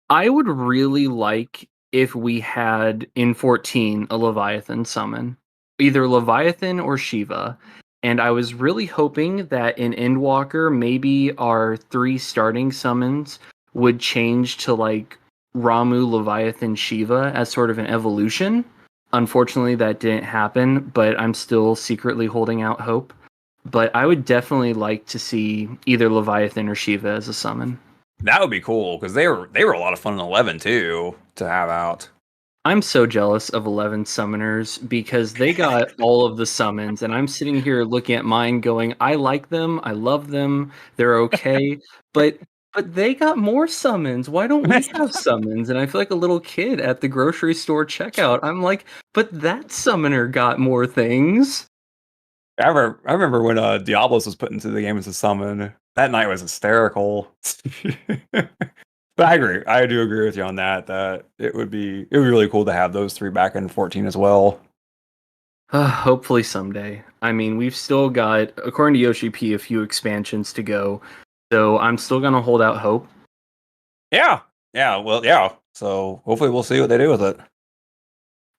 I would really like if we had in 14 a Leviathan summon, either Leviathan or Shiva. And I was really hoping that in Endwalker, maybe our 3 starting summons would change to like Ramu, Leviathan, Shiva as sort of an evolution. Unfortunately, that didn't happen, but I'm still secretly holding out hope. But I would definitely like to see either Leviathan or Shiva as a summon. That would be cool because they were a lot of fun in 11 too to have out. I'm so jealous of 11 summoners because they got all of the summons, and I'm sitting here looking at mine going, I like them, I love them, they're okay, but they got more summons. Why don't we have summons? And I feel like a little kid at the grocery store checkout. I'm like, but that summoner got more things. I remember when Diablos was put into the game as a summon. That night was hysterical. But I agree. I do agree with you on that. That it would be really cool to have those 3 back in 14 as well. Hopefully someday. I mean, we've still got, according to Yoshi P, a few expansions to go. So I'm still going to hold out hope. Yeah. Yeah. Well, yeah. So hopefully we'll see what they do with it.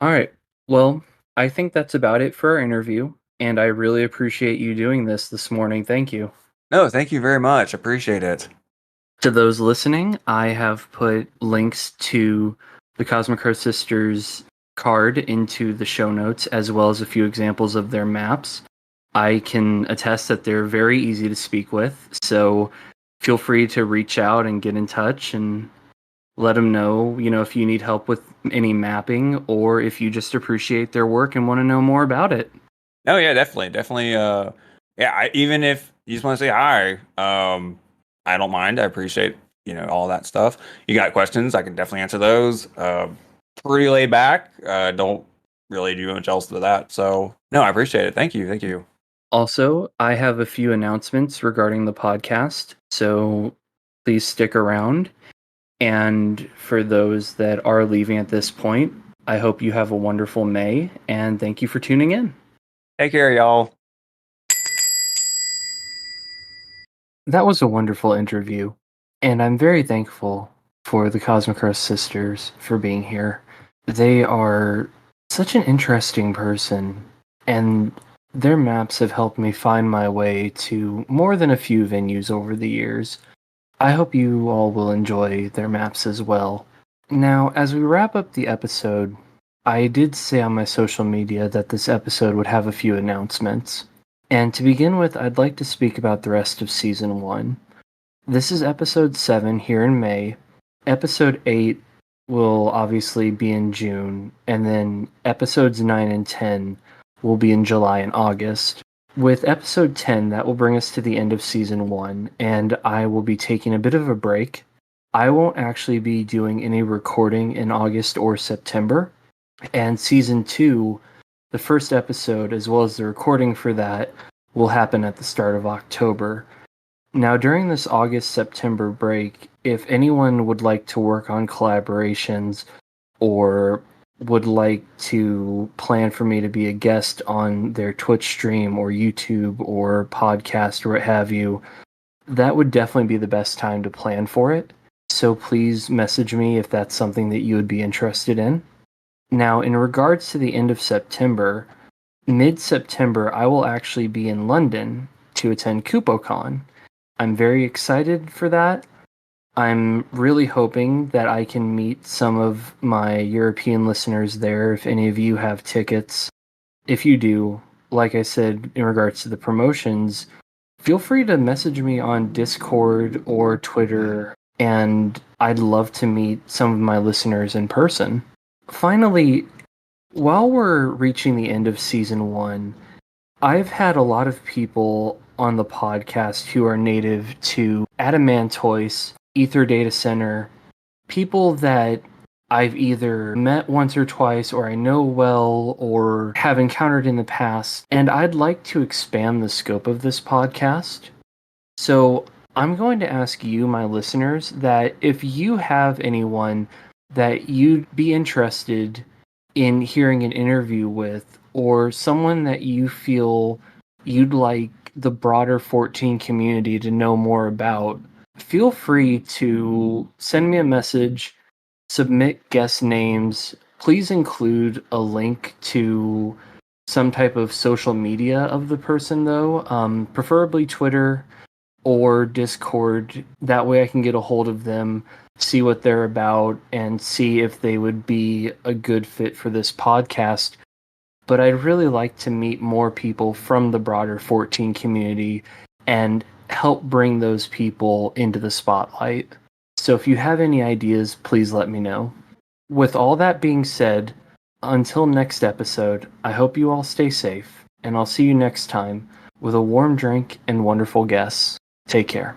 All right. Well, I think that's about it for our interview. And I really appreciate you doing this morning. Thank you. No, thank you very much. Appreciate it. To those listening, I have put links to the Kosmikros Sisters card into the show notes, as well as a few examples of their maps. I can attest that they're very easy to speak with, so feel free to reach out and get in touch and let them know, if you need help with any mapping or if you just appreciate their work and want to know more about it. Oh yeah, definitely. Yeah. Even if you just want to say hi, I don't mind. I appreciate all that stuff. You got questions? I can definitely answer those. Pretty laid back. Don't really do much else to that. So no, I appreciate it. Thank you. Thank you. Also, I have a few announcements regarding the podcast, so please stick around. And for those that are leaving at this point, I hope you have a wonderful May, and thank you for tuning in. Take care, y'all. That was a wonderful interview, and I'm very thankful for the Kosmikros Sisters for being here. They are such an interesting person, and their maps have helped me find my way to more than a few venues over the years. I hope you all will enjoy their maps as well. Now, as we wrap up the episode, I did say on my social media that this episode would have a few announcements. And to begin with, I'd like to speak about the rest of Season 1. This is Episode 7 here in May. Episode 8 will obviously be in June, and then Episodes 9 and 10 will be in July and August. With Episode 10, that will bring us to the end of Season 1, and I will be taking a bit of a break. I won't actually be doing any recording in August or September, and Season 2, the first episode, as well as the recording for that, will happen at the start of October. Now, during this August-September break, if anyone would like to work on collaborations or would like to plan for me to be a guest on their Twitch stream or YouTube or podcast or what have you, that would definitely be the best time to plan for it. So please message me if that's something that you would be interested in. Now, in regards to the end of September, mid-September, I will actually be in London to attend KupoCon. I'm very excited for that. I'm really hoping that I can meet some of my European listeners there if any of you have tickets. If you do, like I said, in regards to the promotions, feel free to message me on Discord or Twitter and I'd love to meet some of my listeners in person. Finally, while we're reaching the end of season 1, I've had a lot of people on the podcast who are native to Adamantoise, Ether Data Center, people that I've either met once or twice, or I know well, or have encountered in the past, and I'd like to expand the scope of this podcast. So I'm going to ask you, my listeners, that if you have anyone that you'd be interested in hearing an interview with, or someone that you feel you'd like the broader 14 community to know more about, feel free to send me a message, submit guest names. Please include a link to some type of social media of the person, though, preferably Twitter or Discord. That way I can get a hold of them, see what they're about, and see if they would be a good fit for this podcast. But I'd really like to meet more people from the broader 14 community and help bring those people into the spotlight. So if you have any ideas, please let me know. With all that being said, until next episode, I hope you all stay safe, and I'll see you next time with a warm drink and wonderful guests. Take care.